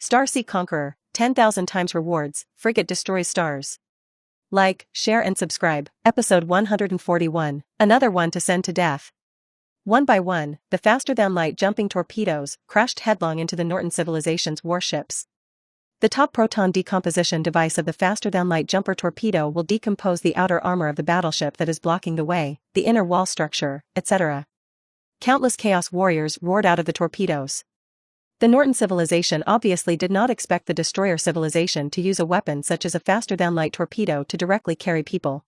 Starseed Conqueror, 10,000 times rewards, frigate destroys stars. Like, share and subscribe. Episode 141, another one to send to death. One by one, the faster-than-light jumping torpedoes crashed headlong into the Norton civilization's warships. The top proton decomposition device of the faster-than-light jumper torpedo will decompose the outer armor of the battleship that is blocking the way, the inner wall structure, etc. Countless Chaos Warriors roared out of the torpedoes. The Norton civilization obviously did not expect the destroyer civilization to use a weapon such as a faster-than-light torpedo to directly carry people.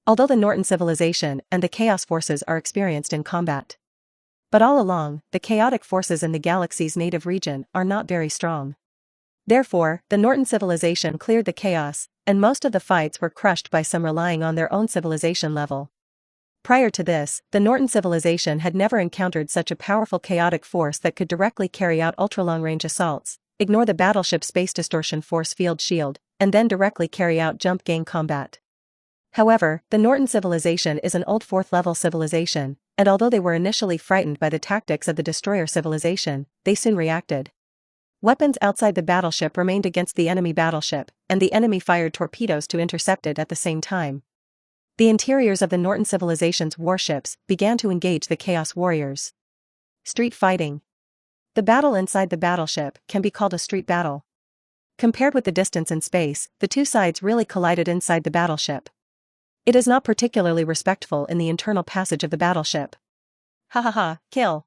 Although the Norton civilization and the Chaos forces are experienced in combat. But all along, the chaotic forces in the galaxy's native region are not very strong. Therefore, the Norton civilization cleared the chaos, and most of the fights were crushed by some relying on their own civilization level. Prior to this, the Norton civilization had never encountered such a powerful chaotic force that could directly carry out ultra-long-range assaults, ignore the battleship space distortion force field shield, and then directly carry out jump-gang combat. However, the Norton civilization is an old 4th-level civilization, and although they were initially frightened by the tactics of the destroyer civilization, they soon reacted. Weapons outside the battleship remained against the enemy battleship, and the enemy fired torpedoes to intercept it at the same time. The interiors of the Norton civilization's warships began to engage the Chaos Warriors. Street fighting. The battle inside the battleship can be called a street battle. Compared with the distance in space, the two sides really collided inside the battleship. It is not particularly respectful in the internal passage of the battleship. Ha ha ha, kill.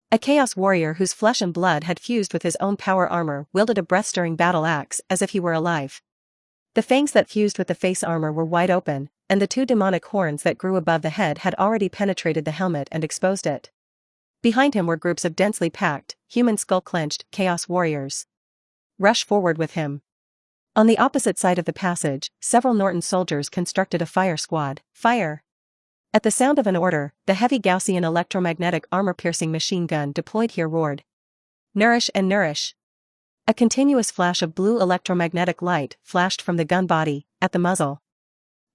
A Chaos Warrior whose flesh and blood had fused with his own power armor wielded a breath-stirring battle axe as if he were alive. The fangs that fused with the face armor were wide open, and the two demonic horns that grew above the head had already penetrated the helmet and exposed it. Behind him were groups of densely packed, human skull-clenched, Chaos Warriors. Rush forward with him. On the opposite side of the passage, several Norton soldiers constructed a fire squad. Fire! At the sound of an order, the heavy Gaussian electromagnetic armor-piercing machine gun deployed here roared. Nourish and nourish! A continuous flash of blue electromagnetic light flashed from the gun body, at the muzzle.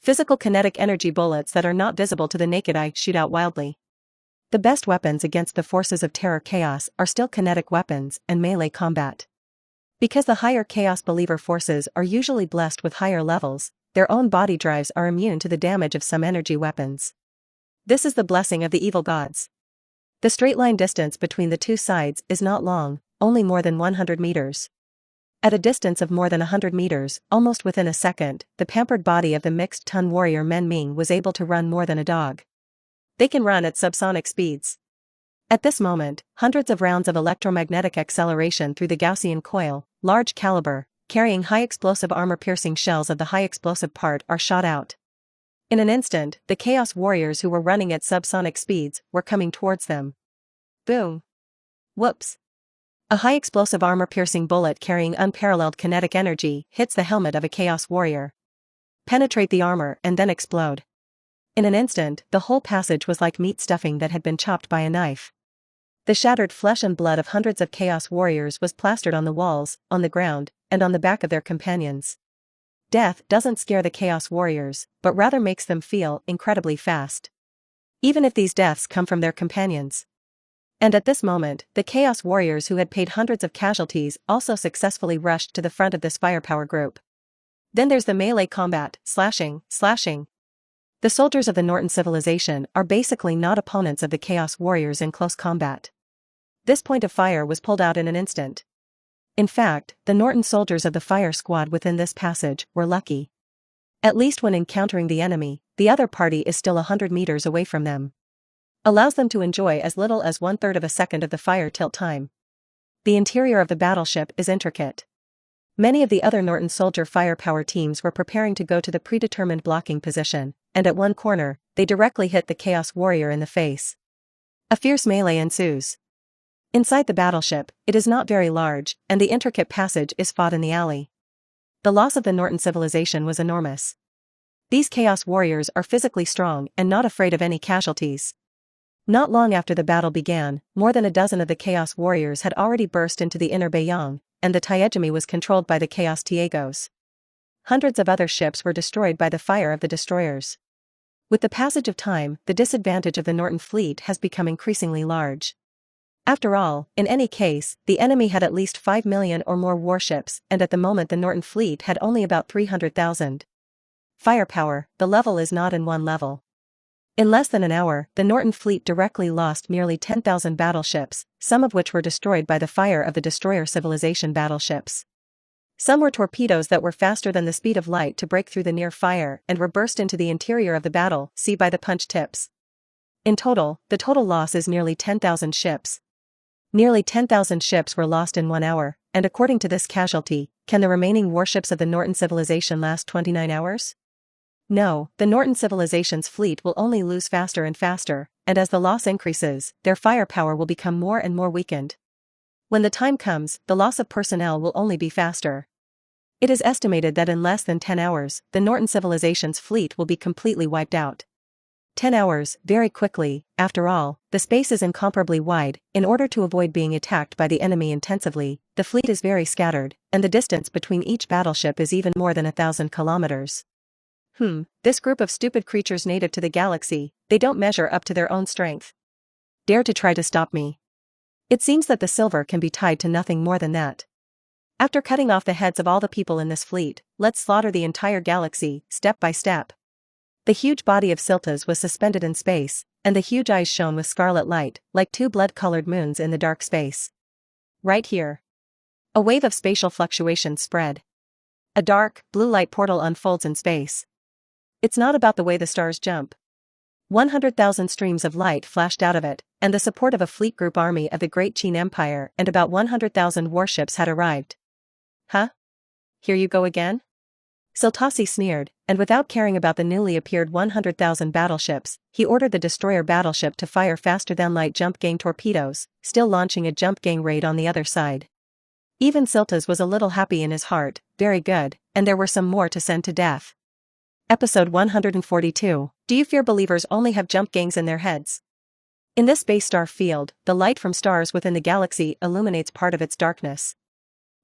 Physical kinetic energy bullets that are not visible to the naked eye shoot out wildly. The best weapons against the forces of terror chaos are still kinetic weapons and melee combat. Because the higher Chaos Believer forces are usually blessed with higher levels, their own body drives are immune to the damage of some energy weapons. This is the blessing of the evil gods. The straight line distance between the two sides is not long, only more than 100 meters. At a distance of more than 100 meters, almost within a second, the pampered body of the mixed-ton warrior Men Ming was able to run more than a dog. They can run at subsonic speeds. At this moment, hundreds of rounds of electromagnetic acceleration through the Gaussian coil, large caliber, carrying high-explosive armor-piercing shells of the high-explosive part are shot out. In an instant, the Chaos Warriors who were running at subsonic speeds were coming towards them. Boom! Whoops! A high-explosive armor-piercing bullet carrying unparalleled kinetic energy hits the helmet of a Chaos Warrior. Penetrate the armor and then explode. In an instant, the whole passage was like meat stuffing that had been chopped by a knife. The shattered flesh and blood of hundreds of Chaos Warriors was plastered on the walls, on the ground, and on the back of their companions. Death doesn't scare the Chaos Warriors, but rather makes them feel incredibly fast. Even if these deaths come from their companions. And at this moment, the Chaos Warriors who had paid hundreds of casualties also successfully rushed to the front of this firepower group. Then there's the melee combat, slashing. The soldiers of the Norton civilization are basically not opponents of the Chaos Warriors in close combat. This point of fire was pulled out in an instant. In fact, the Norton soldiers of the fire squad within this passage were lucky. At least when encountering the enemy, the other party is still 100 meters away from them. Allows them to enjoy as little as 1/3 of a second of the fire tilt time. The interior of the battleship is intricate. Many of the other Norton soldier firepower teams were preparing to go to the predetermined blocking position, and at one corner, they directly hit the Chaos Warrior in the face. A fierce melee ensues. Inside the battleship, it is not very large, and the intricate passage is fought in the alley. The loss of the Norton civilization was enormous. These Chaos Warriors are physically strong and not afraid of any casualties. Not long after the battle began, more than a dozen of the Chaos Warriors had already burst into the inner Beiyang, and the Taegami was controlled by the Chaos Tiegos. Hundreds of other ships were destroyed by the fire of the destroyers. With the passage of time, the disadvantage of the Norton fleet has become increasingly large. After all, in any case, the enemy had at least 5 million or more warships, and at the moment the Norton fleet had only about 300,000. Firepower, the level is not in one level. In less than an hour, the Norton fleet directly lost nearly 10,000 battleships, some of which were destroyed by the fire of the destroyer civilization battleships. Some were torpedoes that were faster than the speed of light to break through the near fire and were burst into the interior of the battle, see by the punch tips. In total, the total loss is nearly 10,000 ships. Nearly 10,000 ships were lost in 1 hour, and according to this casualty, can the remaining warships of the Norton civilization last 29 hours? No, the Norton civilization's fleet will only lose faster and faster, and as the loss increases, their firepower will become more and more weakened. When the time comes, the loss of personnel will only be faster. It is estimated that in less than 10 hours, the Norton civilization's fleet will be completely wiped out. 10 hours, very quickly. After all, the space is incomparably wide. In order to avoid being attacked by the enemy intensively, the fleet is very scattered, and the distance between each battleship is even more than 1,000 kilometers. This group of stupid creatures native to the galaxy, they don't measure up to their own strength. Dare to try to stop me. It seems that the silver can be tied to nothing more than that. After cutting off the heads of all the people in this fleet, let's slaughter the entire galaxy, step by step. The huge body of Siltas was suspended in space, and the huge eyes shone with scarlet light, like two blood-colored moons in the dark space. Right here. A wave of spatial fluctuations spread. A dark, blue light portal unfolds in space. It's not about the way the stars jump. 100,000 streams of light flashed out of it, and the support of a fleet group army of the Great Qin Empire and about 100,000 warships had arrived. Huh? Here you go again? Siltasi sneered, and without caring about the newly appeared 100,000 battleships, he ordered the destroyer battleship to fire faster than light jump gang torpedoes, still launching a jump gang raid on the other side. Even Siltas was a little happy in his heart, very good, and there were some more to send to death. Episode 142. Do you fear believers only have jump gangs in their heads? In this space star field, the light from stars within the galaxy illuminates part of its darkness.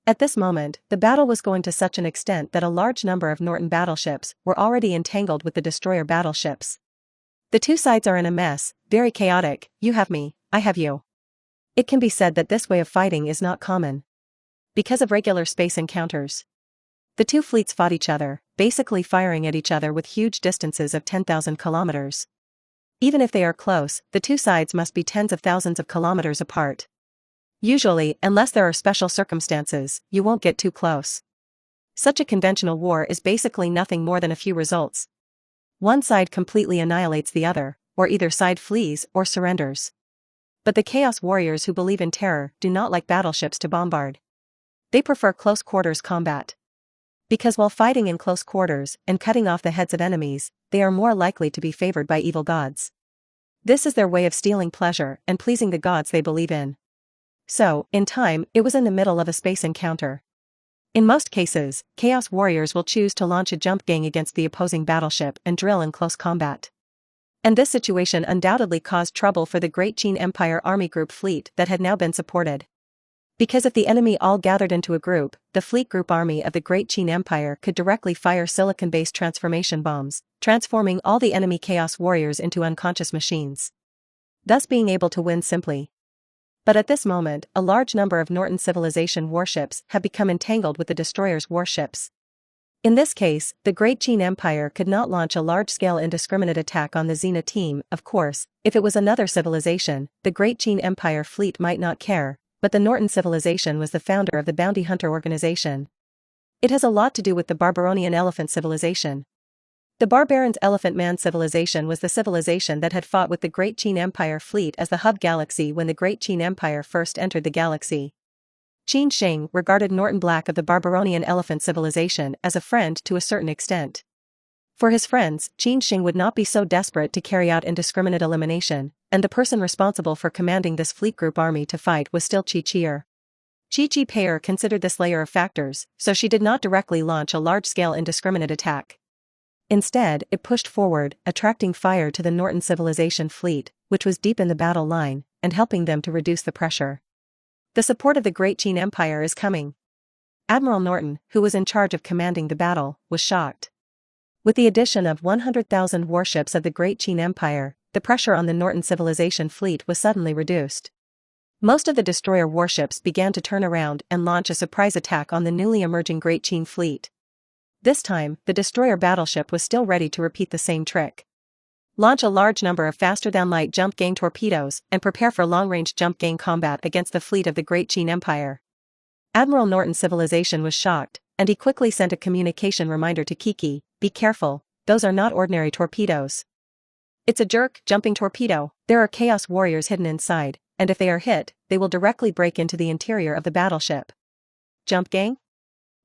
At this moment, the battle was going to such an extent that a large number of Norton battleships were already entangled with the destroyer battleships. The two sides are in a mess, very chaotic. You have me, I have you. It can be said that this way of fighting is not common. Because of regular space encounters, the two fleets fought each other, basically firing at each other with huge distances of 10,000 kilometers. Even if they are close, the two sides must be tens of thousands of kilometers apart. Usually, unless there are special circumstances, you won't get too close. Such a conventional war is basically nothing more than a few results. One side completely annihilates the other, or either side flees or surrenders. But the Chaos Warriors who believe in terror do not like battleships to bombard. They prefer close quarters combat. Because while fighting in close quarters and cutting off the heads of enemies, they are more likely to be favored by evil gods. This is their way of stealing pleasure and pleasing the gods they believe in. So, in time, it was in the middle of a space encounter. In most cases, Chaos Warriors will choose to launch a jump gang against the opposing battleship and drill in close combat. And this situation undoubtedly caused trouble for the Great Qin Empire Army Group fleet that had now been supported. Because if the enemy all gathered into a group, the fleet group army of the Great Qin Empire could directly fire silicon-based transformation bombs, transforming all the enemy Chaos Warriors into unconscious machines, thus being able to win simply. But at this moment, a large number of Norton civilization warships have become entangled with the destroyer's warships. In this case, the Great Qin Empire could not launch a large-scale indiscriminate attack on the Xena team. Of course, if it was another civilization, the Great Qin Empire fleet might not care. But the Norton civilization was the founder of the bounty hunter organization. It has a lot to do with the Barbaronian elephant civilization. The Barbarans Elephant Man civilization was the civilization that had fought with the Great Qin Empire fleet as the hub galaxy when the Great Qin Empire first entered the galaxy. Qin Sheng regarded Norton Black of the Barbaronian elephant civilization as a friend to a certain extent. For his friends, Qin Sheng would not be so desperate to carry out indiscriminate elimination, and the person responsible for commanding this fleet group army to fight was still Chi-Chier. Chi-Chi-Payer considered this layer of factors, so she did not directly launch a large-scale indiscriminate attack. Instead, it pushed forward, attracting fire to the Norton civilization fleet, which was deep in the battle line, and helping them to reduce the pressure. The support of the Great Qin Empire is coming. Admiral Norton, who was in charge of commanding the battle, was shocked. With the addition of 100,000 warships of the Great Qin Empire, the pressure on the Norton civilization fleet was suddenly reduced. Most of the destroyer warships began to turn around and launch a surprise attack on the newly emerging Great Qin fleet. This time, the destroyer battleship was still ready to repeat the same trick. Launch a large number of faster-than-light jump-gang torpedoes and prepare for long-range jump-gang combat against the fleet of the Great Qin Empire. Admiral Norton's civilization was shocked, and he quickly sent a communication reminder to Kiki, "Be careful, those are not ordinary torpedoes. It's a jerk, jumping torpedo. There are Chaos Warriors hidden inside, and if they are hit, they will directly break into the interior of the battleship." Jump gang?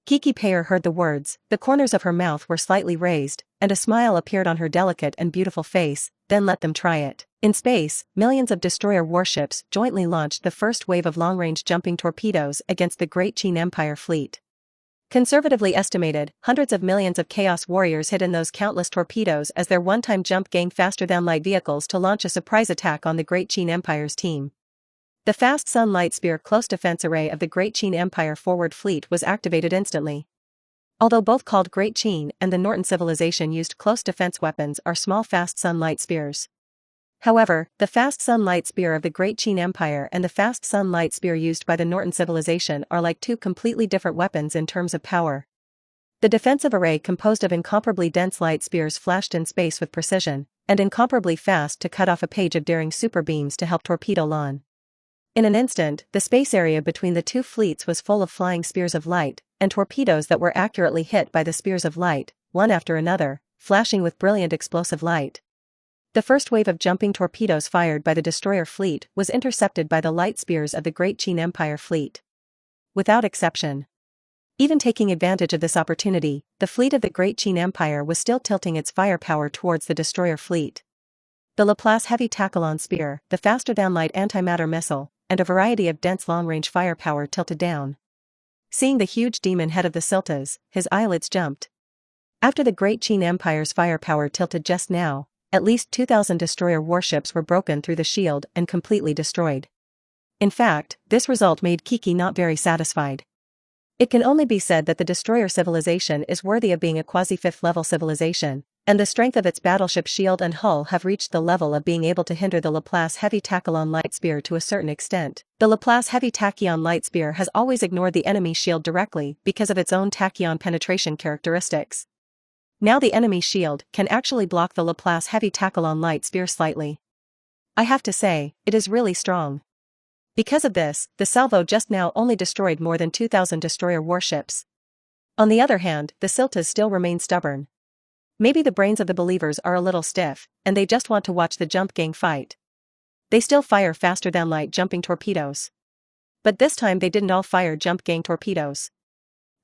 Kiki Payer heard the words, the corners of her mouth were slightly raised, and a smile appeared on her delicate and beautiful face. Then let them try it. In space, millions of destroyer warships jointly launched the first wave of long-range jumping torpedoes against the Great Qin Empire fleet. Conservatively estimated, hundreds of millions of Chaos Warriors hid in those countless torpedoes as their one-time jump gang faster-than-light vehicles to launch a surprise attack on the Great Qin Empire's team. The fast Sun Light Spear close defense array of the Great Qin Empire forward fleet was activated instantly. Although both called Great Qin and the Norton civilization used close defense weapons are small fast Sun Light Spears. However, the fast Sun Light Spear of the Great Qin Empire and the fast Sun Light Spear used by the Norton civilization are like two completely different weapons in terms of power. The defensive array composed of incomparably dense light spears flashed in space with precision, and incomparably fast to cut off a page of daring super beams to help torpedo lawn. In an instant, the space area between the two fleets was full of flying spears of light, and torpedoes that were accurately hit by the spears of light, one after another, flashing with brilliant explosive light. The first wave of jumping torpedoes fired by the destroyer fleet was intercepted by the light spears of the Great Qin Empire fleet. Without exception. Even taking advantage of this opportunity, the fleet of the Great Qin Empire was still tilting its firepower towards the destroyer fleet. The Laplace Heavy Tackle-on Spear, the faster-than-light antimatter missile, and a variety of dense long-range firepower tilted down. Seeing the huge demon head of the Siltas, his eyelids jumped. After the Great Qin Empire's firepower tilted just now, at least 2,000 destroyer warships were broken through the shield and completely destroyed. In fact, this result made Kiki not very satisfied. It can only be said that the destroyer civilization is worthy of being a quasi-fifth level civilization, and the strength of its battleship shield and hull have reached the level of being able to hinder the Laplace Heavy Tackle-on Light Spear to a certain extent. The Laplace Heavy Tachyon Light Spear has always ignored the enemy shield directly because of its own tachyon penetration characteristics. Now the enemy shield can actually block the Laplace Heavy Tackle-on Light Spear slightly. I have to say, it is really strong. Because of this, the salvo just now only destroyed more than 2,000 destroyer warships. On the other hand, the Siltas still remain stubborn. Maybe the brains of the believers are a little stiff, and they just want to watch the jump gang fight. They still fire faster-than-light jumping torpedoes. But this time they didn't all fire jump gang torpedoes.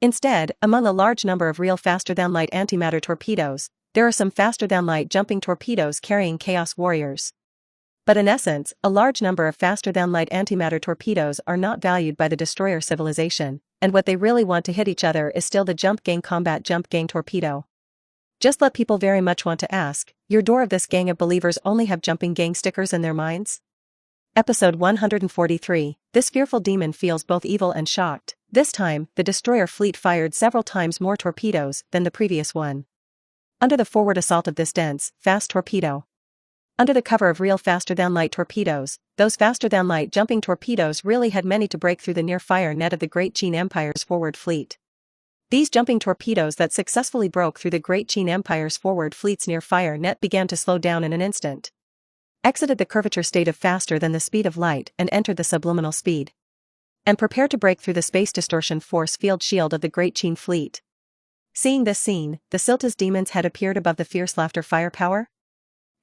Instead, among a large number of real faster-than-light antimatter torpedoes, there are some faster-than-light jumping torpedoes carrying Chaos Warriors. But in essence, a large number of faster-than-light antimatter torpedoes are not valued by the destroyer civilization, and what they really want to hit each other is still the jump gang combat jump gang torpedo. Just let people very much want to ask, your door of this gang of believers only have jumping gang stickers in their minds? Episode 143, this fearful demon feels both evil and shocked. This time, the destroyer fleet fired several times more torpedoes than the previous one. Under the forward assault of this dense, fast torpedo. Under the cover of real faster-than-light torpedoes, those faster-than-light jumping torpedoes really had many to break through the near-fire net of the Great Qin Empire's forward fleet. These jumping torpedoes that successfully broke through the Great Qin Empire's forward fleet's near-fire net began to slow down in an instant. Exited the curvature state of faster than the speed of light and entered the subliminal speed. And prepared to break through the space distortion force field shield of the Great Qin fleet. Seeing this scene, the Silta's demon's head appeared above the fierce laughter firepower.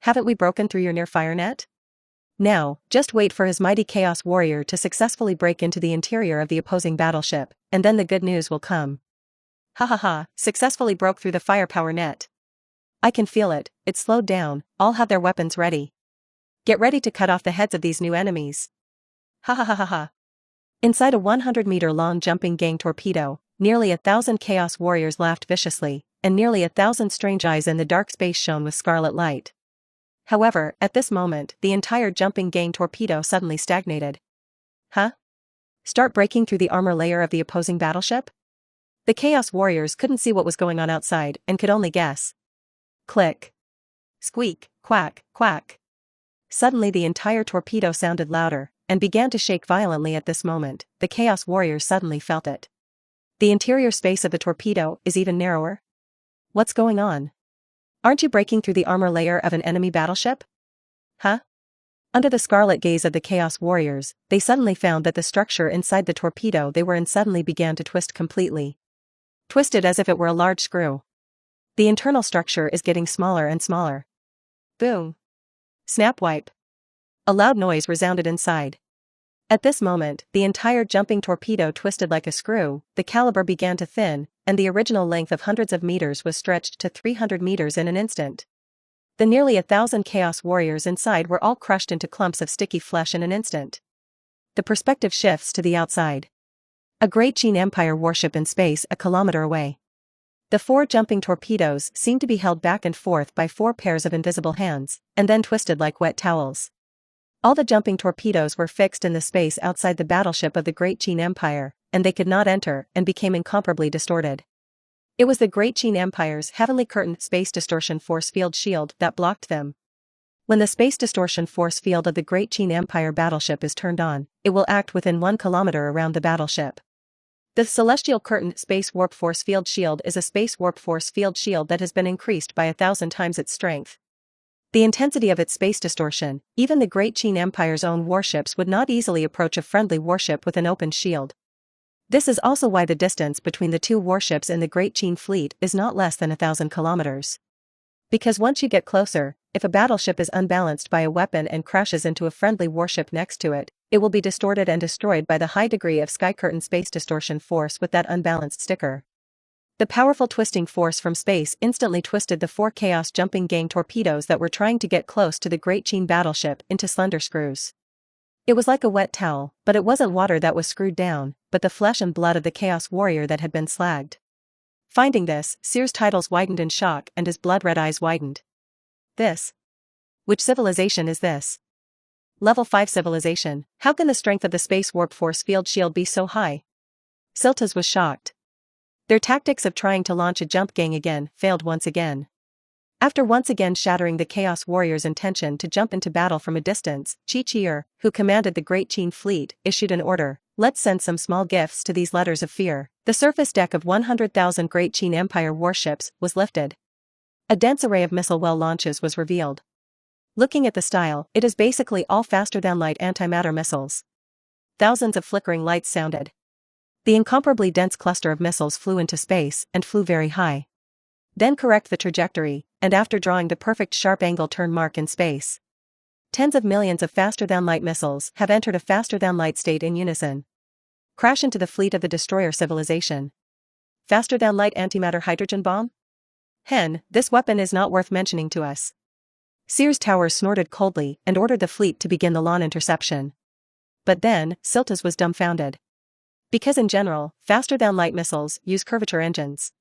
Haven't we broken through your near-fire net? Now, just wait for his mighty Chaos Warrior to successfully break into the interior of the opposing battleship, and then the good news will come. Ha ha ha, successfully broke through the firepower net. I can feel it, it's slowed down, all have their weapons ready. Get ready to cut off the heads of these new enemies. Ha ha ha ha ha. Inside a 100-meter-long jumping gang torpedo, nearly 1,000 Chaos Warriors laughed viciously, and nearly 1,000 strange eyes in the dark space shone with scarlet light. However, at this moment, the entire jumping gang torpedo suddenly stagnated. Huh? Start breaking through the armor layer of the opposing battleship? The Chaos Warriors couldn't see what was going on outside and could only guess. Click. Squeak, quack, quack. Suddenly the entire torpedo sounded louder, and began to shake violently at this moment. The Chaos Warriors suddenly felt it. The interior space of the torpedo is even narrower. What's going on? Aren't you breaking through the armor layer of an enemy battleship? Huh? Under the scarlet gaze of the Chaos Warriors, they suddenly found that the structure inside the torpedo they were in suddenly began to twist completely. Twisted as if it were a large screw. The internal structure is getting smaller and smaller. Boom. Snap wipe. A loud noise resounded inside. At this moment, the entire jumping torpedo twisted like a screw, the caliber began to thin, and the original length of hundreds of meters was stretched to 300 meters in an instant. The nearly 1,000 Chaos Warriors inside were all crushed into clumps of sticky flesh in an instant. The perspective shifts to the outside. A great Qin Empire warship in space a kilometer away. The 4 jumping torpedoes seemed to be held back and forth by 4 pairs of invisible hands, and then twisted like wet towels. All the jumping torpedoes were fixed in the space outside the battleship of the Great Qin Empire, and they could not enter and became incomparably distorted. It was the Great Qin Empire's heavily curtained space distortion force field shield that blocked them. When the space distortion force field of the Great Qin Empire battleship is turned on, it will act within 1 kilometer around the battleship. The Celestial Curtain Space Warp Force Field Shield is a space warp force field shield that has been increased by 1,000 times its strength. The intensity of its space distortion, even the Great Qin Empire's own warships would not easily approach a friendly warship with an open shield. This is also why the distance between the 2 warships in the Great Qin fleet is not less than 1,000 kilometers. Because once you get closer, if a battleship is unbalanced by a weapon and crashes into a friendly warship next to it, it will be distorted and destroyed by the high degree of sky curtain space distortion force with that unbalanced sticker. The powerful twisting force from space instantly twisted the 4 Chaos jumping gang torpedoes that were trying to get close to the Great Qin battleship into slender screws. It was like a wet towel, but it wasn't water that was screwed down, but the flesh and blood of the Chaos Warrior that had been slagged. Finding this, Sear's titles widened in shock and his blood-red eyes widened. This? Which civilization is this? Level 5 civilization. How can the strength of the space warp force field shield be so high? Siltas was shocked. Their tactics of trying to launch a jump gang again failed once again. After once again shattering the Chaos Warriors' intention to jump into battle from a distance, Chi-Chier, who commanded the Great Qin fleet, issued an order: let's send some small gifts to these letters of fear. The surface deck of 100,000 Great Qin Empire warships was lifted. A dense array of missile well launches was revealed. Looking at the style, it is basically all faster-than-light antimatter missiles. Thousands of flickering lights sounded. The incomparably dense cluster of missiles flew into space and flew very high. Then correct the trajectory, and after drawing the perfect sharp-angle turn mark in space. Tens of millions of faster-than-light missiles have entered a faster-than-light state in unison. Crash into the fleet of the destroyer civilization. Faster-than-light antimatter hydrogen bomb? This weapon is not worth mentioning to us. Sears Towers snorted coldly and ordered the fleet to begin the lawn interception. But then, Siltas was dumbfounded. Because in general, faster-than-light missiles use curvature engines.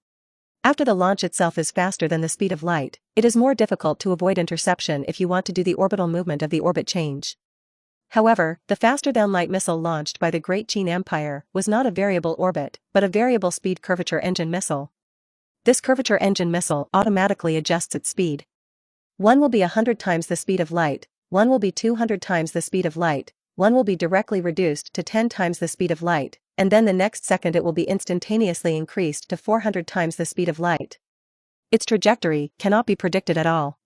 After the launch itself is faster than the speed of light, it is more difficult to avoid interception if you want to do the orbital movement of the orbit change. However, the faster-than-light missile launched by the Great Qin Empire was not a variable orbit, but a variable speed curvature engine missile. This curvature engine missile automatically adjusts its speed. One will be 100 times the speed of light, one will be 200 times the speed of light, one will be directly reduced to 10 times the speed of light, and then the next second it will be instantaneously increased to 400 times the speed of light. Its trajectory cannot be predicted at all.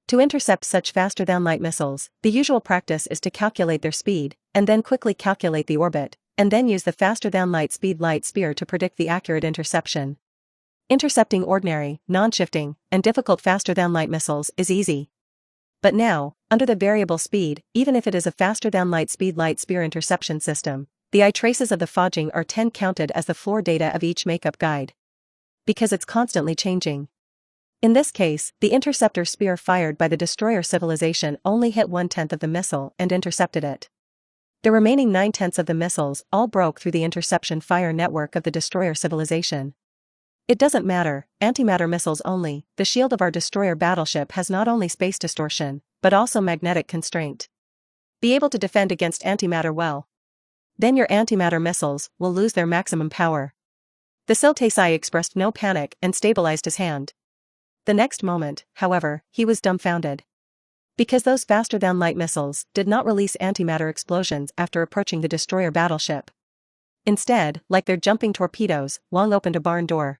To intercept such faster-than-light missiles, the usual practice is to calculate their speed, and then quickly calculate the orbit, and then use the faster-than-light speed light spear to predict the accurate interception. Intercepting ordinary, non-shifting, and difficult faster-than-light missiles is easy. But now, under the variable speed, even if it is a faster-than-light speed light spear interception system, the eye traces of the fudging are 10 counted as the floor data of each makeup guide. Because it's constantly changing. In this case, the interceptor spear fired by the destroyer civilization only hit 1/10 of the missile and intercepted it. The remaining 9/10 of the missiles all broke through the interception fire network of the destroyer civilization. It doesn't matter, antimatter missiles only. The shield of our destroyer battleship has not only space distortion, but also magnetic constraint. Be able to defend against antimatter well. Then your antimatter missiles will lose their maximum power. The Siltasai expressed no panic and stabilized his hand. The next moment, however, he was dumbfounded. Because those faster-than-light missiles did not release antimatter explosions after approaching the destroyer battleship. Instead, like their jumping torpedoes, Wong opened a barn door.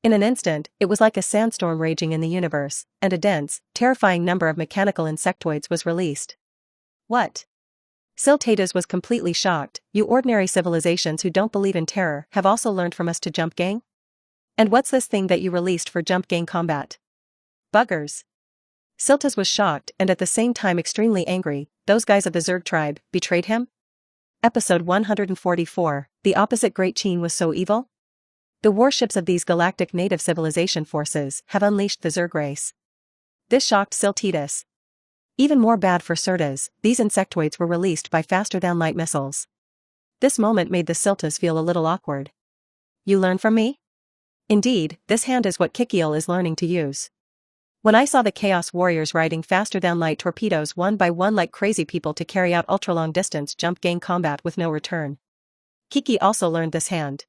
In an instant, it was like a sandstorm raging in the universe, and a dense, terrifying number of mechanical insectoids was released. What? Siltatus was completely shocked. You ordinary civilizations who don't believe in terror have also learned from us to jump gang? And what's this thing that you released for jump gang combat? Buggers. Siltas was shocked and at the same time extremely angry. Those guys of the Zerg tribe betrayed him? Episode 144, The Opposite Great Qin was so evil? The warships of these galactic native civilization forces have unleashed the Zerg race. This shocked Siltatus. Even more bad for Siltas, these insectoids were released by faster-than-light missiles. This moment made the Siltas feel a little awkward. You learn from me? Indeed, this hand is what Kikiel is learning to use. When I saw the Chaos Warriors riding faster-than-light torpedoes one by one like crazy people to carry out ultra-long-distance jump gang combat with no return. Kiki also learned this hand.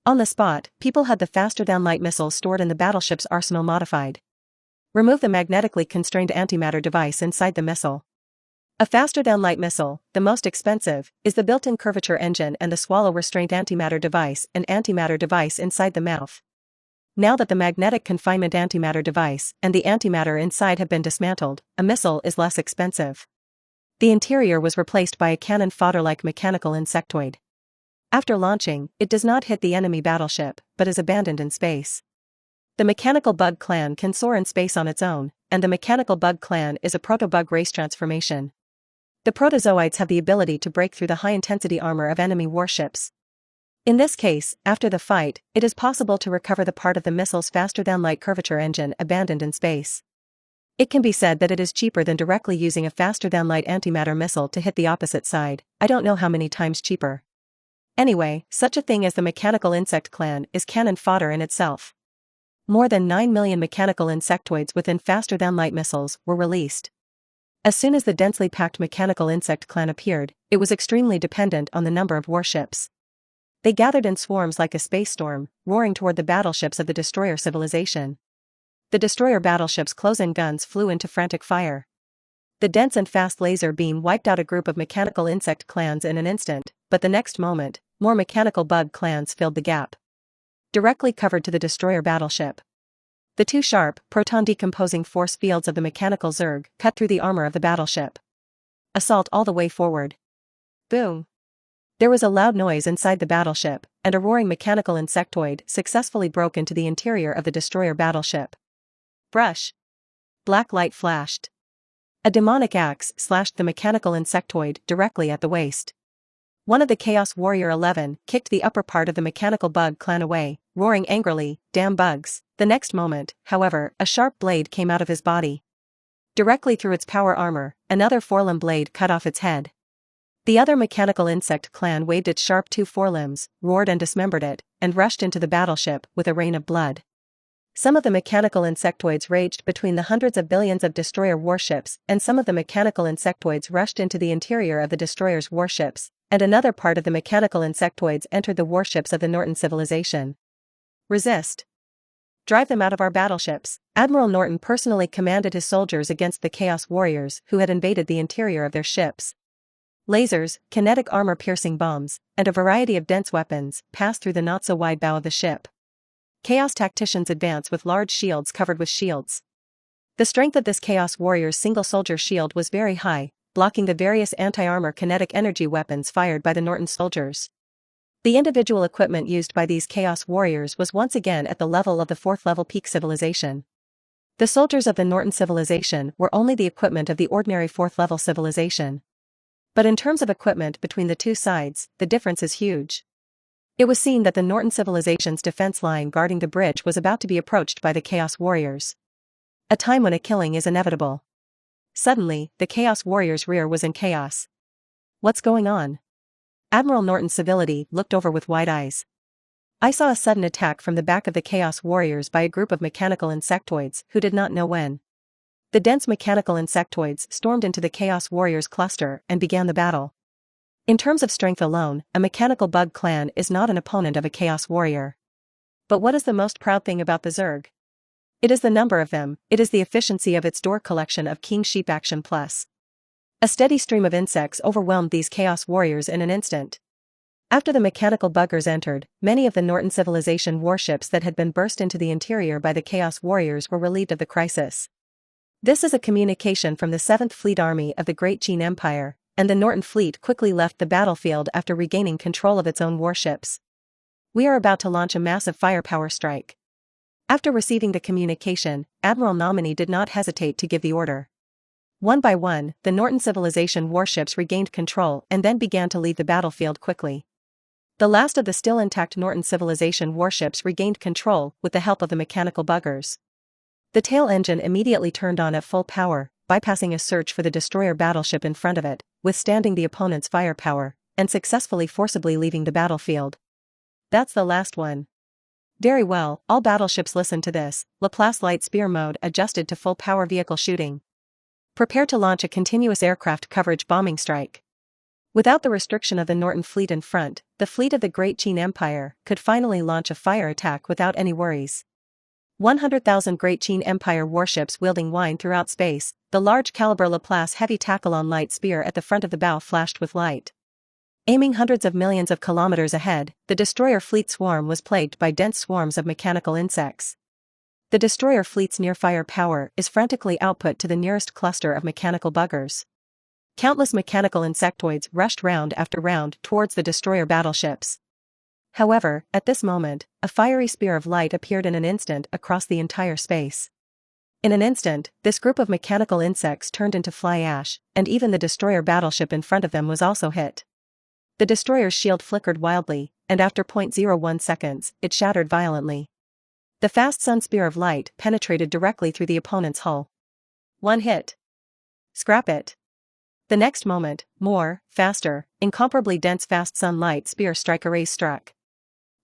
On the spot, people had the faster-than-light missiles stored in the battleship's arsenal modified. Remove the magnetically constrained antimatter device inside the missile. A faster-than-light missile, the most expensive, is the built-in curvature engine and the swallow restraint antimatter device and antimatter device inside the mouth. Now that the magnetic confinement antimatter device and the antimatter inside have been dismantled, a missile is less expensive. The interior was replaced by a cannon fodder-like mechanical insectoid. After launching, it does not hit the enemy battleship, but is abandoned in space. The Mechanical Bug Clan can soar in space on its own, and the Mechanical Bug Clan is a proto-bug race transformation. The protozoites have the ability to break through the high-intensity armor of enemy warships. In this case, after the fight, it is possible to recover the part of the missile's faster-than-light curvature engine abandoned in space. It can be said that it is cheaper than directly using a faster-than-light antimatter missile to hit the opposite side. I don't know how many times cheaper. Anyway, such a thing as the Mechanical Insect Clan is cannon fodder in itself. More than 9 million mechanical insectoids within faster-than-light missiles were released. As soon as the densely packed Mechanical Insect Clan appeared, it was extremely dependent on the number of warships. They gathered in swarms like a space storm, roaring toward the battleships of the destroyer civilization. The destroyer battleship's close-in guns flew into frantic fire. The dense and fast laser beam wiped out a group of mechanical insect clans in an instant, but the next moment, more mechanical bug clans filled the gap. Directly covered to the destroyer battleship. The two sharp, proton-decomposing force fields of the mechanical Zerg cut through the armor of the battleship. Assault all the way forward. Boom. There was a loud noise inside the battleship, and a roaring mechanical insectoid successfully broke into the interior of the destroyer battleship. Brush. Black light flashed. A demonic axe slashed the mechanical insectoid directly at the waist. One of the Chaos Warrior 11 kicked the upper part of the mechanical bug clan away, roaring angrily, "Damn bugs." The next moment, however, a sharp blade came out of his body. Directly through its power armor, another forelimb blade cut off its head. The other mechanical insect clan waved its sharp two forelimbs, roared and dismembered it, and rushed into the battleship with a rain of blood. Some of the mechanical insectoids raged between the hundreds of billions of destroyer warships, and some of the mechanical insectoids rushed into the interior of the destroyer's warships, and another part of the mechanical insectoids entered the warships of the Norton civilization. Resist. Drive them out of our battleships. Admiral Norton personally commanded his soldiers against the Chaos Warriors who had invaded the interior of their ships. Lasers, kinetic armor-piercing bombs, and a variety of dense weapons passed through the not-so-wide bow of the ship. Chaos tacticians advance with large shields covered with shields. The strength of this Chaos Warrior's single-soldier shield was very high, blocking the various anti-armor kinetic energy weapons fired by the Norton soldiers. The individual equipment used by these Chaos Warriors was once again at the level of the 4th-level peak civilization. The soldiers of the Norton civilization were only the equipment of the ordinary 4th-level civilization. But in terms of equipment between the two sides, the difference is huge. It was seen that the Norton civilization's defense line guarding the bridge was about to be approached by the Chaos Warriors. A time when a killing is inevitable. Suddenly, the Chaos Warriors' rear was in chaos. What's going on? Admiral Norton's civility looked over with wide eyes. I saw a sudden attack from the back of the Chaos Warriors by a group of mechanical insectoids who did not know when. The dense mechanical insectoids stormed into the Chaos Warriors cluster and began the battle. In terms of strength alone, a mechanical bug clan is not an opponent of a Chaos Warrior. But what is the most proud thing about the Zerg? It is the number of them, it is the efficiency of its door collection of King Sheep Action Plus. A steady stream of insects overwhelmed these Chaos Warriors in an instant. After the mechanical buggers entered, many of the Norton civilization warships that had been burst into the interior by the Chaos Warriors were relieved of the crisis. This is a communication from the 7th Fleet Army of the Great Qin Empire, and the Norton fleet quickly left the battlefield after regaining control of its own warships. We are about to launch a massive firepower strike. After receiving the communication, Admiral Nominee did not hesitate to give the order. One by one, the Norton civilization warships regained control and then began to leave the battlefield quickly. The last of the still intact Norton civilization warships regained control with the help of the mechanical buggers. The tail engine immediately turned on at full power, bypassing a search for the destroyer battleship in front of it, withstanding the opponent's firepower, and successfully forcibly leaving the battlefield. That's the last one. Very well, all battleships listen to this. Laplace light spear mode adjusted to full power vehicle shooting. Prepare to launch a continuous aircraft coverage bombing strike. Without the restriction of the Norton fleet in front, the fleet of the Great Qin Empire could finally launch a fire attack without any worries. 100,000 Great Qin Empire warships wielding wine throughout space, the large-caliber Laplace heavy tackle-on light spear at the front of the bow flashed with light. Aiming hundreds of millions of kilometers ahead, the destroyer fleet swarm was plagued by dense swarms of mechanical insects. The destroyer fleet's near-fire power is frantically output to the nearest cluster of mechanical buggers. Countless mechanical insectoids rushed round after round towards the destroyer battleships. However, at this moment, a fiery spear of light appeared in an instant across the entire space. In an instant, this group of mechanical insects turned into fly ash, and even the destroyer battleship in front of them was also hit. The destroyer's shield flickered wildly, and after 0.01 seconds, it shattered violently. The fast sun spear of light penetrated directly through the opponent's hull. One hit. Scrap it. The next moment, more, faster, incomparably dense fast sunlight spear strike arrays struck.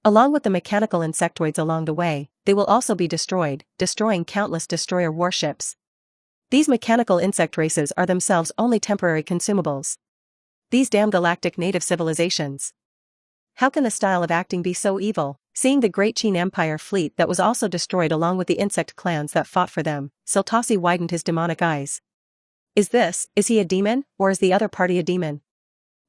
Along with the mechanical insectoids along the way, they will also be destroyed, destroying countless destroyer warships. These mechanical insect races are themselves only temporary consumables. These damn galactic native civilizations. How can the style of acting be so evil? Seeing the Great Qin Empire fleet that was also destroyed along with the insect clans that fought for them, Siltasi widened his demonic eyes. Is he a demon, or is the other party a demon?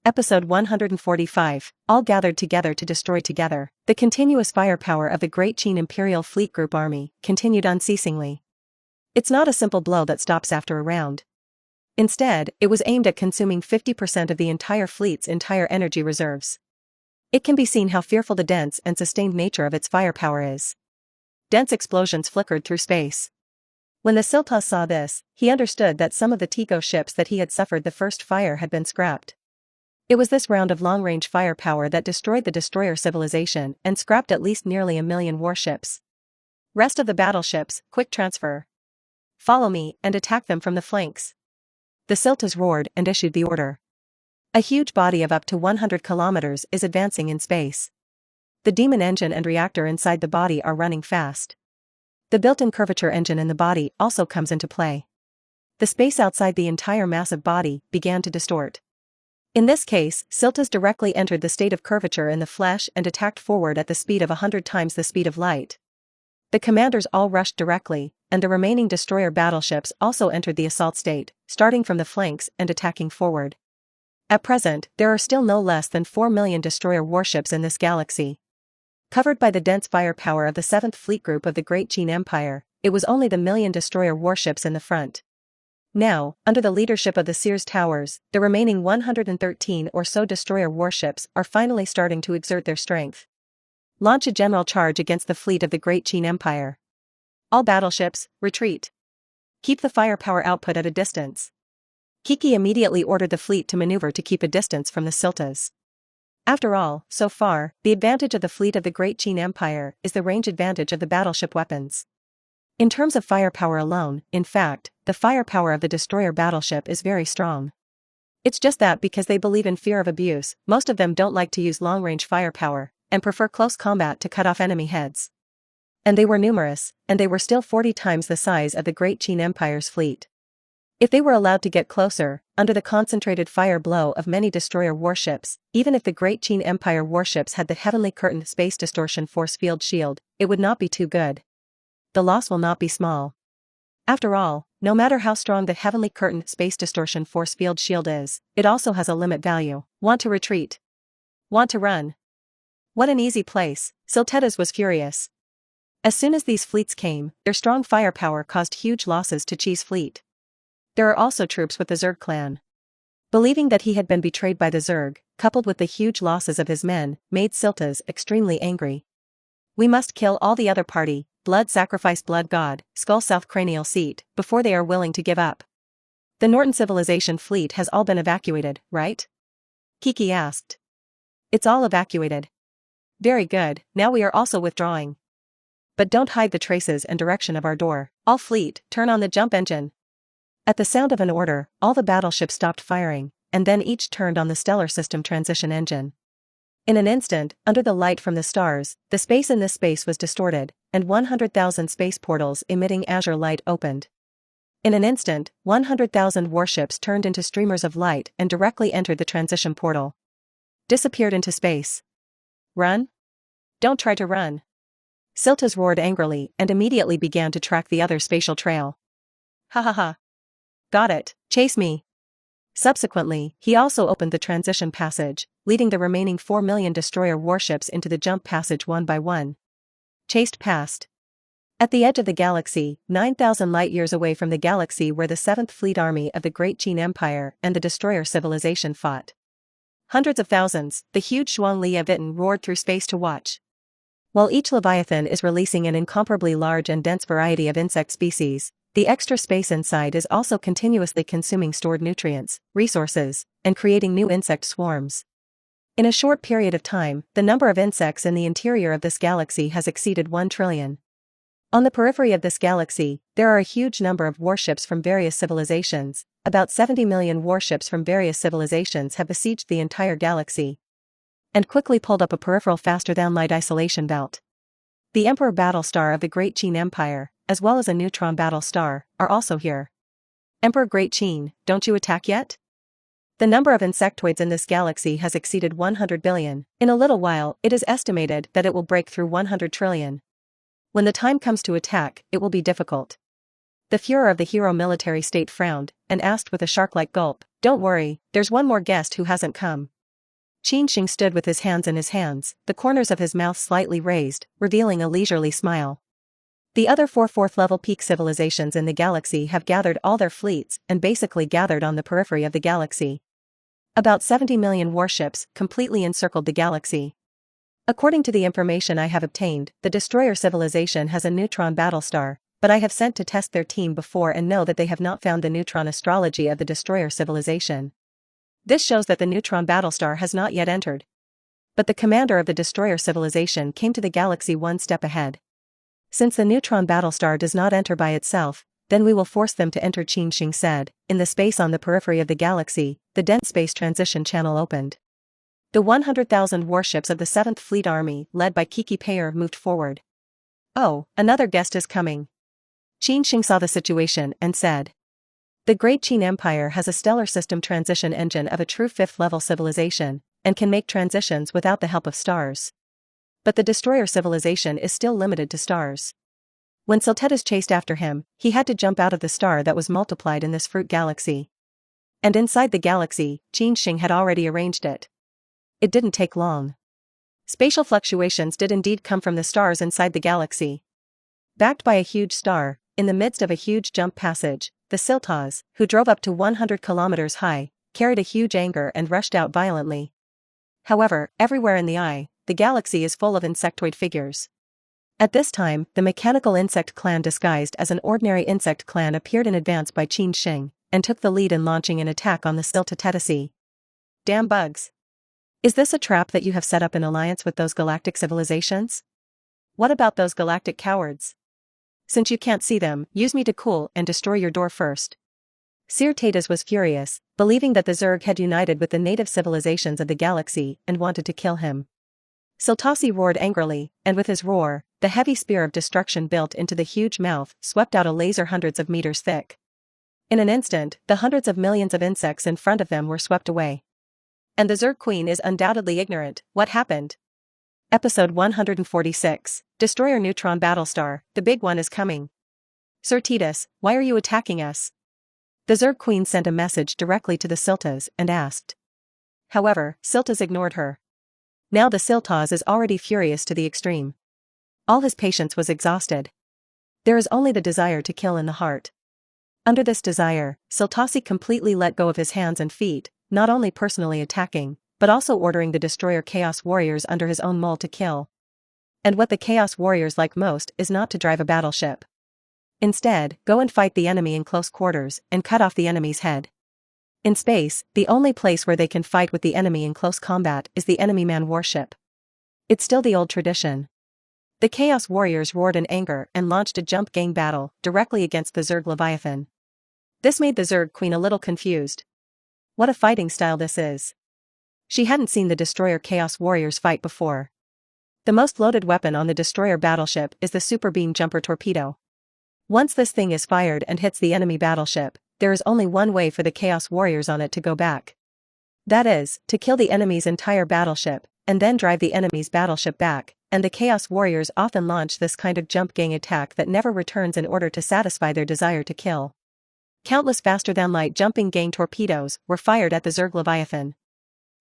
Episode 145, all gathered together to destroy together. The continuous firepower of the Great Qin Imperial Fleet Group Army continued unceasingly. It's not a simple blow that stops after a round. Instead, it was aimed at consuming 50% of the entire fleet's entire energy reserves. It can be seen how fearful the dense and sustained nature of its firepower is. Dense explosions flickered through space. When the Siltas saw this, he understood that some of the Tico ships that he had suffered the first fire had been scrapped. It was this round of long-range firepower that destroyed the destroyer civilization and scrapped at least nearly 1 million warships. Rest of the battleships, quick transfer. Follow me and attack them from the flanks. The Siltas roared and issued the order. A huge body of up to 100 kilometers is advancing in space. The demon engine and reactor inside the body are running fast. The built-in curvature engine in the body also comes into play. The space outside the entire massive body began to distort. In this case, Siltas directly entered the state of curvature in the flesh and attacked forward at the speed of 100 times the speed of light. The commanders all rushed directly, and the remaining destroyer battleships also entered the assault state, starting from the flanks and attacking forward. At present, there are still no less than 4 million destroyer warships in this galaxy. Covered by the dense firepower of the 7th Fleet Group of the Great Qin Empire, it was only the million destroyer warships in the front. Now, under the leadership of the Sears Towers, the remaining 113 or so destroyer warships are finally starting to exert their strength. Launch a general charge against the fleet of the Great Qin Empire. All battleships, retreat. Keep the firepower output at a distance. Kiki immediately ordered the fleet to maneuver to keep a distance from the Siltas. After all, so far, the advantage of the fleet of the Great Qin Empire is the range advantage of the battleship weapons. In terms of firepower alone, in fact, the firepower of the destroyer battleship is very strong. It's just that because they believe in fear of abuse, most of them don't like to use long-range firepower, and prefer close combat to cut off enemy heads. And they were numerous, and they were still 40 times the size of the Great Qin Empire's fleet. If they were allowed to get closer, under the concentrated fire blow of many destroyer warships, even if the Great Qin Empire warships had the heavenly curtained space distortion force field shield, it would not be too good. the loss will not be small. After all, no matter how strong the heavenly curtained space distortion force field shield is, it also has a limit value. Want to retreat? Want to run? What an easy place, Siltetas was furious. As soon as these fleets came, their strong firepower caused huge losses to Qi's fleet. There are also troops with the Zerg clan. Believing that he had been betrayed by the Zerg, coupled with the huge losses of his men, made Siltas extremely angry. We must kill all the other party, blood sacrifice blood god, skull south cranial seat, before they are willing to give up. The Norton civilization fleet has all been evacuated, right? Kiki asked. It's all evacuated. Very good, now we are also withdrawing. But don't hide the traces and direction of our door. All fleet, turn on the jump engine. At the sound of an order, all the battleships stopped firing, and then each turned on the stellar system transition engine. In an instant, under the light from the stars, the space in this space was distorted, and 100,000 space portals emitting azure light opened. In an instant, 100,000 warships turned into streamers of light and directly entered the transition portal. Disappeared into space. Run? Don't try to run. Siltas roared angrily and immediately began to track the other spatial trail. Ha ha ha. Got it, chase me. Subsequently, he also opened the transition passage, leading the remaining 4 million destroyer warships into the jump passage one by one. Chased past. At the edge of the galaxy, 9,000 light-years away from the galaxy where the 7th Fleet Army of the Great Qin Empire and the destroyer civilization fought. Hundreds of thousands, the huge Zhuang Li Avitan roared through space to watch. While each Leviathan is releasing an incomparably large and dense variety of insect species, the extra space inside is also continuously consuming stored nutrients, resources, and creating new insect swarms. In a short period of time, the number of insects in the interior of this galaxy has exceeded 1 trillion. On the periphery of this galaxy, there are a huge number of warships from various civilizations. About 70 million warships from various civilizations have besieged the entire galaxy and quickly pulled up a peripheral faster-than-light isolation belt. The Emperor Battlestar of the Great Qin Empire, as well as a neutron battle star, are also here. Emperor Great Qin, don't you attack yet? The number of insectoids in this galaxy has exceeded 100 billion. In a little while, it is estimated that it will break through 100 trillion. When the time comes to attack, it will be difficult. The Führer of the hero military state frowned, and asked with a shark-like gulp, "Don't worry, there's one more guest who hasn't come." Qin Sheng stood with his hands in his hands, the corners of his mouth slightly raised, revealing a leisurely smile. The other 4 4th-level peak civilizations in the galaxy have gathered all their fleets and basically gathered on the periphery of the galaxy. About 70 million warships completely encircled the galaxy. According to the information I have obtained, the destroyer civilization has a neutron battlestar, but I have sent to test their team before and know that they have not found the neutron astrology of the destroyer civilization. This shows that the neutron battlestar has not yet entered. But the commander of the destroyer civilization came to the galaxy one step ahead. Since the neutron battlestar does not enter by itself, then we will force them to enter, Qin Sheng said. In the space on the periphery of the galaxy, the dense space transition channel opened. The 100,000 warships of the 7th Fleet Army, led by Kiki Payer, moved forward. Oh, another guest is coming. Qin Sheng saw the situation and said. The Great Qin Empire has a stellar system transition engine of a true 5th-level civilization, and can make transitions without the help of stars. But the destroyer civilization is still limited to stars. When Siltetas chased after him, he had to jump out of the star that was multiplied in this fruit galaxy. And inside the galaxy, Qin Sheng had already arranged it. It didn't take long. Spatial fluctuations did indeed come from the stars inside the galaxy. Backed by a huge star, in the midst of a huge jump passage, the Siltas, who drove up to 100 kilometers high, carried a huge anger and rushed out violently. However, everywhere in the eye, the galaxy is full of insectoid figures. At this time, the mechanical insect clan disguised as an ordinary insect clan appeared in advance by Qin Sheng, and took the lead in launching an attack on the Siltetesi. Damn bugs. Is this a trap that you have set up in alliance with those galactic civilizations? What about those galactic cowards? Since you can't see them, use me to cool and destroy your door first. Siltetas was furious, believing that the Zerg had united with the native civilizations of the galaxy and wanted to kill him. Siltasi roared angrily, and with his roar, the heavy spear of destruction built into the huge mouth swept out a laser hundreds of meters thick. In an instant, the hundreds of millions of insects in front of them were swept away. And the Zerg Queen is undoubtedly ignorant. What happened? Episode 146, Destroyer Neutron Battlestar, the big one is coming. Sir Titus, why are you attacking us? The Zerg Queen sent a message directly to the Siltas and asked. However, Siltas ignored her. Now the Siltas is already furious to the extreme. All his patience was exhausted. There is only the desire to kill in the heart. Under this desire, Siltasi completely let go of his hands and feet, not only personally attacking, but also ordering the destroyer Chaos Warriors under his own mold to kill. And what the Chaos Warriors like most is not to drive a battleship. Instead, go and fight the enemy in close quarters and cut off the enemy's head. In space, the only place where they can fight with the enemy in close combat is the enemy man warship. It's still the old tradition. The Chaos Warriors roared in anger and launched a jump gang battle directly against the Zerg Leviathan. This made the Zerg Queen a little confused. What a fighting style this is. She hadn't seen the destroyer Chaos Warriors fight before. The most loaded weapon on the destroyer battleship is the Super Beam Jumper Torpedo. Once this thing is fired and hits the enemy battleship, there is only one way for the Chaos Warriors on it to go back. That is, to kill the enemy's entire battleship, and then drive the enemy's battleship back, and the Chaos Warriors often launch this kind of jump gang attack that never returns in order to satisfy their desire to kill. Countless faster-than-light jumping gang torpedoes were fired at the Zerg Leviathan.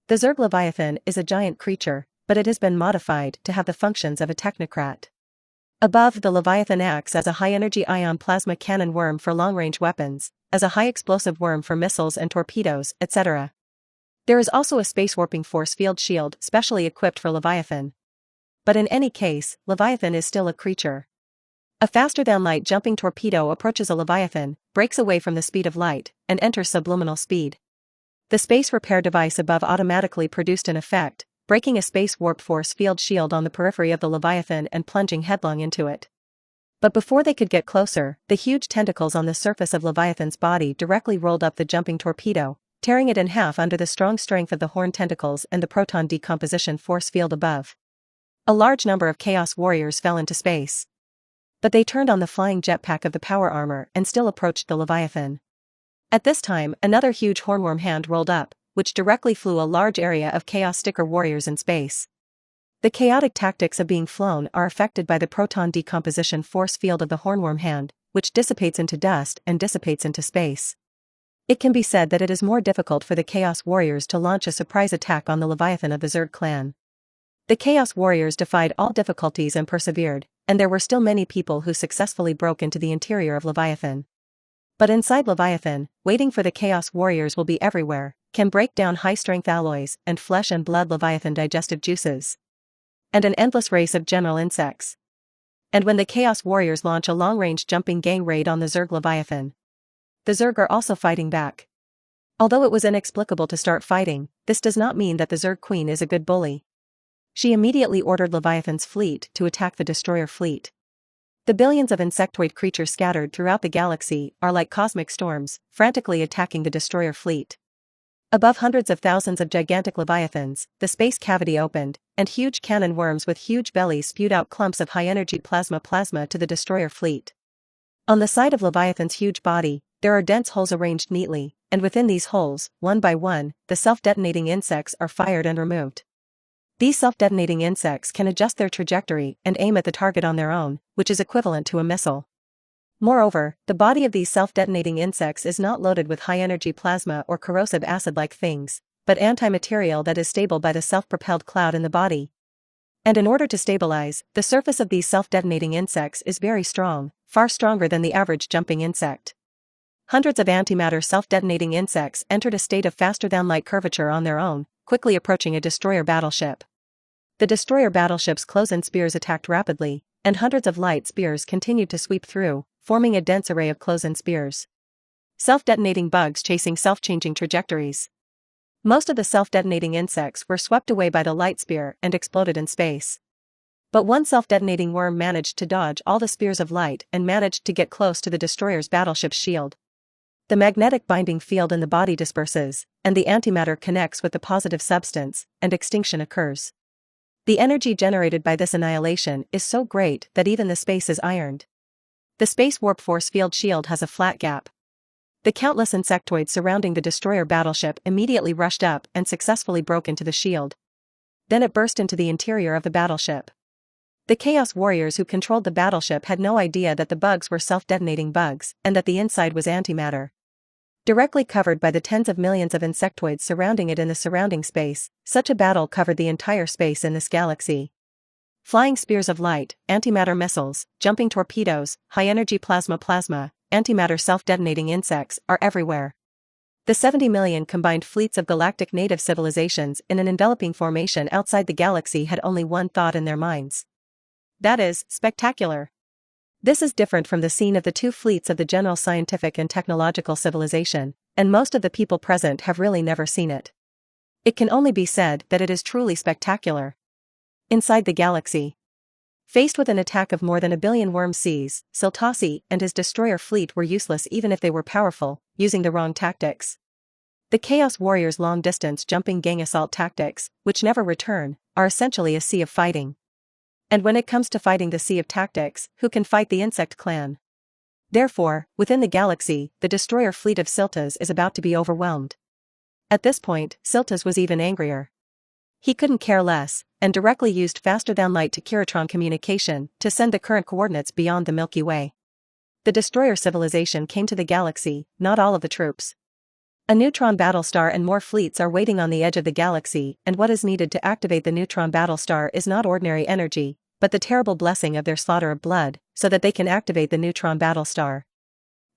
The Zerg Leviathan is a giant creature, but it has been modified to have the functions of a technocrat. Above, the Leviathan acts as a high-energy ion plasma cannon worm for long-range weapons, as a high-explosive worm for missiles and torpedoes, etc. There is also a space-warping force field shield specially equipped for Leviathan. But in any case, Leviathan is still a creature. A faster-than-light jumping torpedo approaches a Leviathan, breaks away from the speed of light, and enters subliminal speed. The space repair device above automatically produced an effect, breaking a space warp force field shield on the periphery of the Leviathan and plunging headlong into it. But before they could get closer, the huge tentacles on the surface of Leviathan's body directly rolled up the jumping torpedo, tearing it in half under the strong strength of the horn tentacles and the proton decomposition force field above. A large number of Chaos Warriors fell into space. But they turned on the flying jetpack of the power armor and still approached the Leviathan. At this time, another huge hornworm hand rolled up, which directly flew a large area of Chaos Sticker Warriors in space. The chaotic tactics of being flown are affected by the proton decomposition force field of the hornworm hand, which dissipates into dust and dissipates into space. It can be said that it is more difficult for the Chaos Warriors to launch a surprise attack on the Leviathan of the Zerg clan. The Chaos Warriors defied all difficulties and persevered, and there were still many people who successfully broke into the interior of Leviathan. But inside Leviathan, waiting for the Chaos Warriors will be everywhere, can break down high-strength alloys and flesh and blood Leviathan digestive juices. And an endless race of general insects. And when the Chaos Warriors launch a long-range jumping gang raid on the Zerg Leviathan, the Zerg are also fighting back. Although it was inexplicable to start fighting, this does not mean that the Zerg Queen is a good bully. She immediately ordered Leviathan's fleet to attack the destroyer fleet. The billions of insectoid creatures scattered throughout the galaxy are like cosmic storms, frantically attacking the destroyer fleet. Above hundreds of thousands of gigantic Leviathans, the space cavity opened, and huge cannon worms with huge bellies spewed out clumps of high-energy plasma to the destroyer fleet. On the side of Leviathan's huge body, there are dense holes arranged neatly, and within these holes, one by one, the self-detonating insects are fired and removed. These self-detonating insects can adjust their trajectory and aim at the target on their own, which is equivalent to a missile. Moreover, the body of these self-detonating insects is not loaded with high-energy plasma or corrosive acid-like things, but anti-material that is stable by the self-propelled cloud in the body. And in order to stabilize, the surface of these self-detonating insects is very strong, far stronger than the average jumping insect. Hundreds of antimatter self-detonating insects entered a state of faster-than-light curvature on their own, quickly approaching a destroyer battleship. The destroyer battleship's close-in spears attacked rapidly, and hundreds of light spears continued to sweep through, forming a dense array of close-in spears. Self-detonating bugs chasing self-changing trajectories. Most of the self-detonating insects were swept away by the light spear and exploded in space. But one self-detonating worm managed to dodge all the spears of light and managed to get close to the destroyer's battleship's shield. The magnetic binding field in the body disperses, and the antimatter connects with the positive substance, and extinction occurs. The energy generated by this annihilation is so great that even the space is ironed. The space warp force field shield has a flat gap. The countless insectoids surrounding the destroyer battleship immediately rushed up and successfully broke into the shield. Then it burst into the interior of the battleship. The Chaos Warriors who controlled the battleship had no idea that the bugs were self-detonating bugs, and that the inside was antimatter. Directly covered by the tens of millions of insectoids surrounding it in the surrounding space, such a battle covered the entire space in this galaxy. Flying spears of light, antimatter missiles, jumping torpedoes, high-energy plasma, antimatter self-detonating insects are everywhere. The 70 million combined fleets of galactic native civilizations in an enveloping formation outside the galaxy had only one thought in their minds. That is, spectacular. This is different from the scene of the two fleets of the general scientific and technological civilization, and most of the people present have really never seen it. It can only be said that it is truly spectacular. Inside the galaxy. Faced with an attack of more than 1 billion worm seas, Siltasi and his destroyer fleet were useless even if they were powerful, using the wrong tactics. The Chaos Warriors' long-distance jumping gang assault tactics, which never return, are essentially a sea of fighting. And when it comes to fighting the sea of tactics, who can fight the insect clan? Therefore, within the galaxy, the destroyer fleet of Siltas is about to be overwhelmed. At this point, Siltas was even angrier. He couldn't care less, and directly used faster-than-light to Kiratron communication to send the current coordinates beyond the Milky Way. The destroyer civilization came to the galaxy, not all of the troops. A neutron battlestar and more fleets are waiting on the edge of the galaxy, and what is needed to activate the neutron battlestar is not ordinary energy, but the terrible blessing of their slaughter of blood, so that they can activate the neutron battlestar.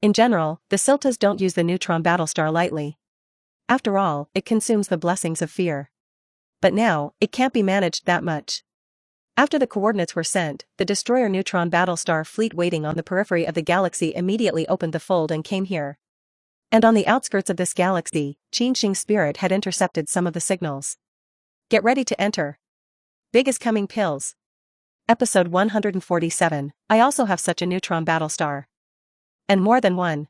In general, the Siltas don't use the neutron battlestar lightly. After all, it consumes the blessings of fear. But now, it can't be managed that much. After the coordinates were sent, the destroyer neutron battlestar fleet waiting on the periphery of the galaxy immediately opened the fold and came here. And on the outskirts of this galaxy, Qin Sheng spirit had intercepted some of the signals. Get ready to enter. Big is coming pills. Episode 147, I also have such a neutron battlestar. And more than one.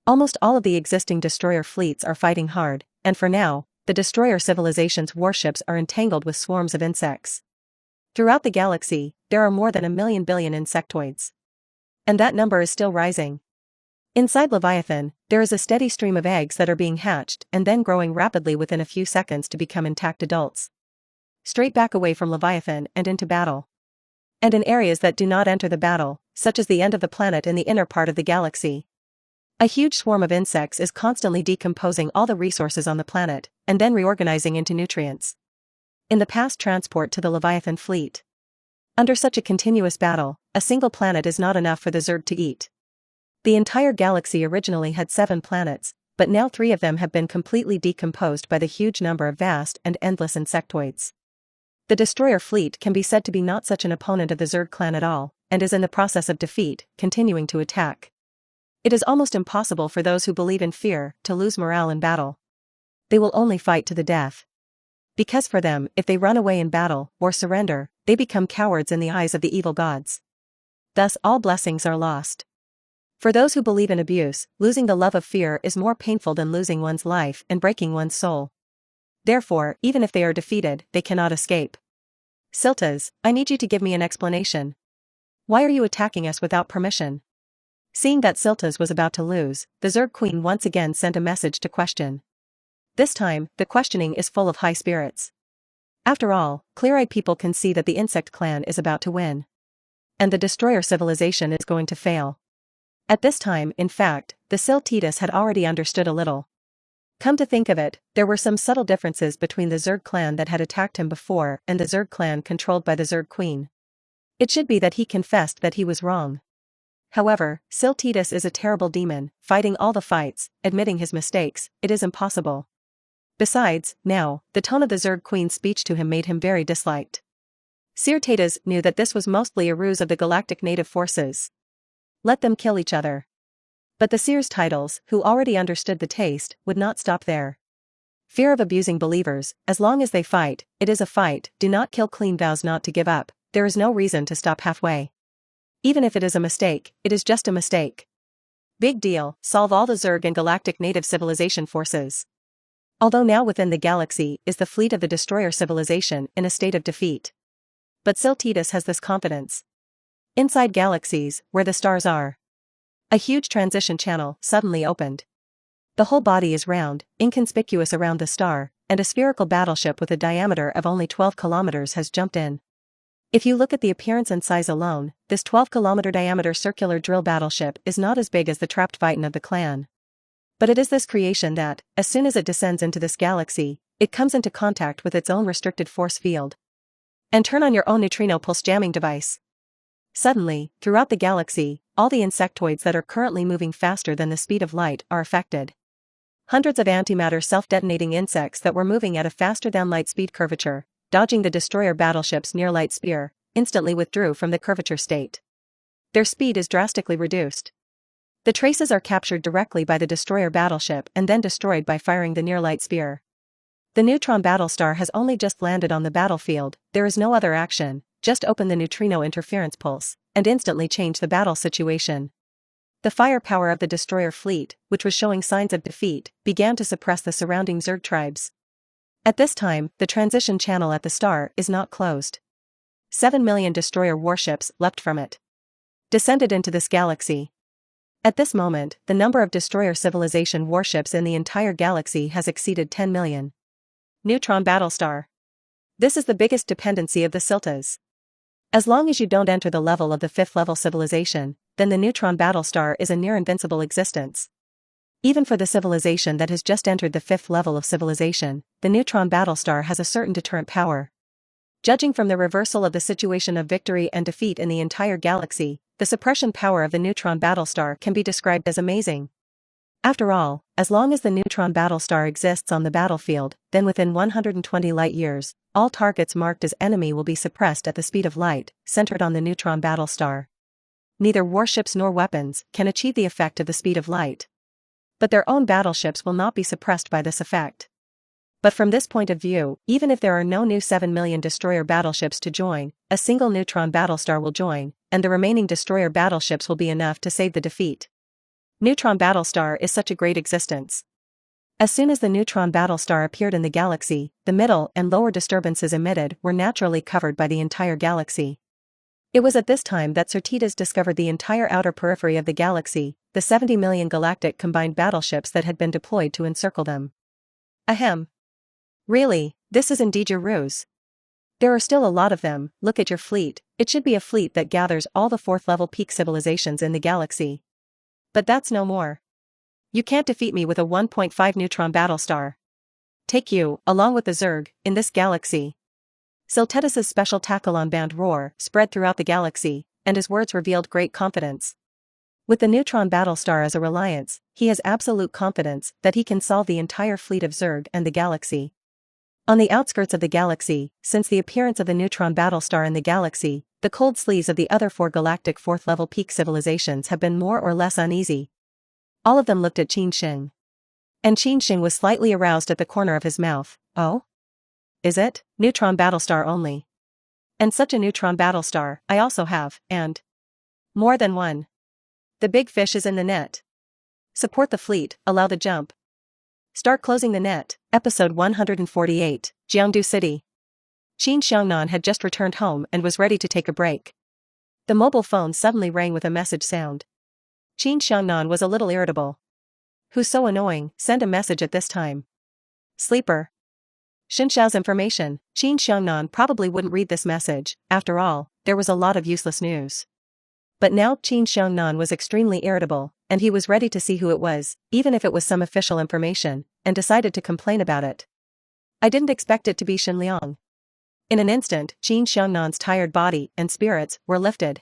Almost all of the existing destroyer fleets are fighting hard, and for now, the destroyer civilization's warships are entangled with swarms of insects. Throughout the galaxy, there are more than 1 million billion insectoids. And that number is still rising. Inside Leviathan, there is a steady stream of eggs that are being hatched and then growing rapidly within a few seconds to become intact adults. Straight back away from Leviathan and into battle. And in areas that do not enter the battle, such as the end of the planet in the inner part of the galaxy. A huge swarm of insects is constantly decomposing all the resources on the planet, and then reorganizing into nutrients. In the past transport to the Leviathan fleet. Under such a continuous battle, a single planet is not enough for the Zerg to eat. The entire galaxy originally had 7 planets, but now 3 of them have been completely decomposed by the huge number of vast and endless insectoids. The destroyer fleet can be said to be not such an opponent of the Zerg clan at all, and is in the process of defeat, continuing to attack. It is almost impossible for those who believe in fear to lose morale in battle. They will only fight to the death. Because for them, if they run away in battle, or surrender, they become cowards in the eyes of the evil gods. Thus all blessings are lost. For those who believe in abuse, losing the love of fear is more painful than losing one's life and breaking one's soul. Therefore, even if they are defeated, they cannot escape. Siltas, I need you to give me an explanation. Why are you attacking us without permission? Seeing that Siltas was about to lose, the Zerg Queen once again sent a message to question. This time, the questioning is full of high spirits. After all, clear-eyed people can see that the insect clan is about to win. And the destroyer civilization is going to fail. At this time, in fact, the Siltitas had already understood a little. Come to think of it, there were some subtle differences between the Zerg clan that had attacked him before and the Zerg clan controlled by the Zerg Queen. It should be that he confessed that he was wrong. However, Siltitas is a terrible demon, fighting all the fights, admitting his mistakes, it is impossible. Besides, now, the tone of the Zerg Queen's speech to him made him very disliked. Siltitas knew that this was mostly a ruse of the galactic native forces. Let them kill each other. But the Seers titles, who already understood the taste, would not stop there. Fear of abusing believers, as long as they fight, it is a fight, do not kill clean vows not to give up, there is no reason to stop halfway. Even if it is a mistake, it is just a mistake. Big deal, solve all the Zerg and galactic native civilization forces. Although now within the galaxy is the fleet of the destroyer civilization in a state of defeat. But Siltitas has this confidence. Inside galaxies, where the stars are. A huge transition channel suddenly opened. The whole body is round, inconspicuous around the star, and a spherical battleship with a diameter of only 12 kilometers has jumped in. If you look at the appearance and size alone, this 12-kilometer diameter circular drill battleship is not as big as the trapped Titan of the clan. But it is this creation that, as soon as it descends into this galaxy, it comes into contact with its own restricted force field. And turn on your own neutrino pulse jamming device. Suddenly, throughout the galaxy, all the insectoids that are currently moving faster than the speed of light are affected. Hundreds of antimatter self-detonating insects that were moving at a faster-than-light speed curvature, dodging the destroyer battleship's near-light spear, instantly withdrew from the curvature state. Their speed is drastically reduced. The traces are captured directly by the destroyer battleship and then destroyed by firing the near-light spear. The neutron battlestar has only just landed on the battlefield, there is no other action, just open the neutrino interference pulse, and instantly change the battle situation. The firepower of the destroyer fleet, which was showing signs of defeat, began to suppress the surrounding Zerg tribes. At this time, the transition channel at the star is not closed. 7 million destroyer warships leapt from it. Descended into this galaxy. At this moment, the number of destroyer civilization warships in the entire galaxy has exceeded 10 million. Neutron battlestar. This is the biggest dependency of the Siltas. As long as you don't enter the level of the 5th level civilization, then the neutron battlestar is a near-invincible existence. Even for the civilization that has just entered the 5th level of civilization, the neutron battlestar has a certain deterrent power. Judging from the reversal of the situation of victory and defeat in the entire galaxy, the suppression power of the neutron battlestar can be described as amazing. After all, as long as the neutron battlestar exists on the battlefield, then within 120 light-years, all targets marked as enemy will be suppressed at the speed of light, centered on the neutron battlestar. Neither warships nor weapons can achieve the effect of the speed of light. But their own battleships will not be suppressed by this effect. But from this point of view, even if there are no new 7 million destroyer battleships to join, a single neutron battlestar will join, and the remaining destroyer battleships will be enough to save the defeat. Neutron battlestar is such a great existence. As soon as the neutron battlestar appeared in the galaxy, the middle and lower disturbances emitted were naturally covered by the entire galaxy. It was at this time that Certitas discovered the entire outer periphery of the galaxy, the 70 million galactic combined battleships that had been deployed to encircle them. Ahem. Really, this is indeed your ruse. There are still a lot of them, look at your fleet, it should be a fleet that gathers all the 4th level peak civilizations in the galaxy. But that's no more. You can't defeat me with a 1.5 neutron battlestar. Take you, along with the Zerg, in this galaxy. Siltetis' special Takalon band roar spread throughout the galaxy, and his words revealed great confidence. With the neutron battlestar as a reliance, he has absolute confidence that he can solve the entire fleet of Zerg and the galaxy. On the outskirts of the galaxy, since the appearance of the neutron battlestar in the galaxy, the cold sleeves of the other 4 galactic 4th level peak civilizations have been more or less uneasy. All of them looked at Qin Sheng. And Qin Sheng was slightly aroused at the corner of his mouth. Oh? Is it? Neutron battlestar only. And such a neutron battlestar, I also have, and more than one. The big fish is in the net. Support the fleet, allow the jump. Start closing the net. Episode 148, Jiangdu City. Qin Shengnan had just returned home and was ready to take a break. The mobile phone suddenly rang with a message sound. Qin Shengnan was a little irritable. Who's so annoying, send a message at this time. Sleeper. Xin Shao's information, Qin Shengnan probably wouldn't read this message, after all, there was a lot of useless news. But now Qin Shengnan was extremely irritable, and he was ready to see who it was, even if it was some official information, and decided to complain about it. I didn't expect it to be Xin Liang. In an instant, Qin Shengnan's tired body and spirits were lifted.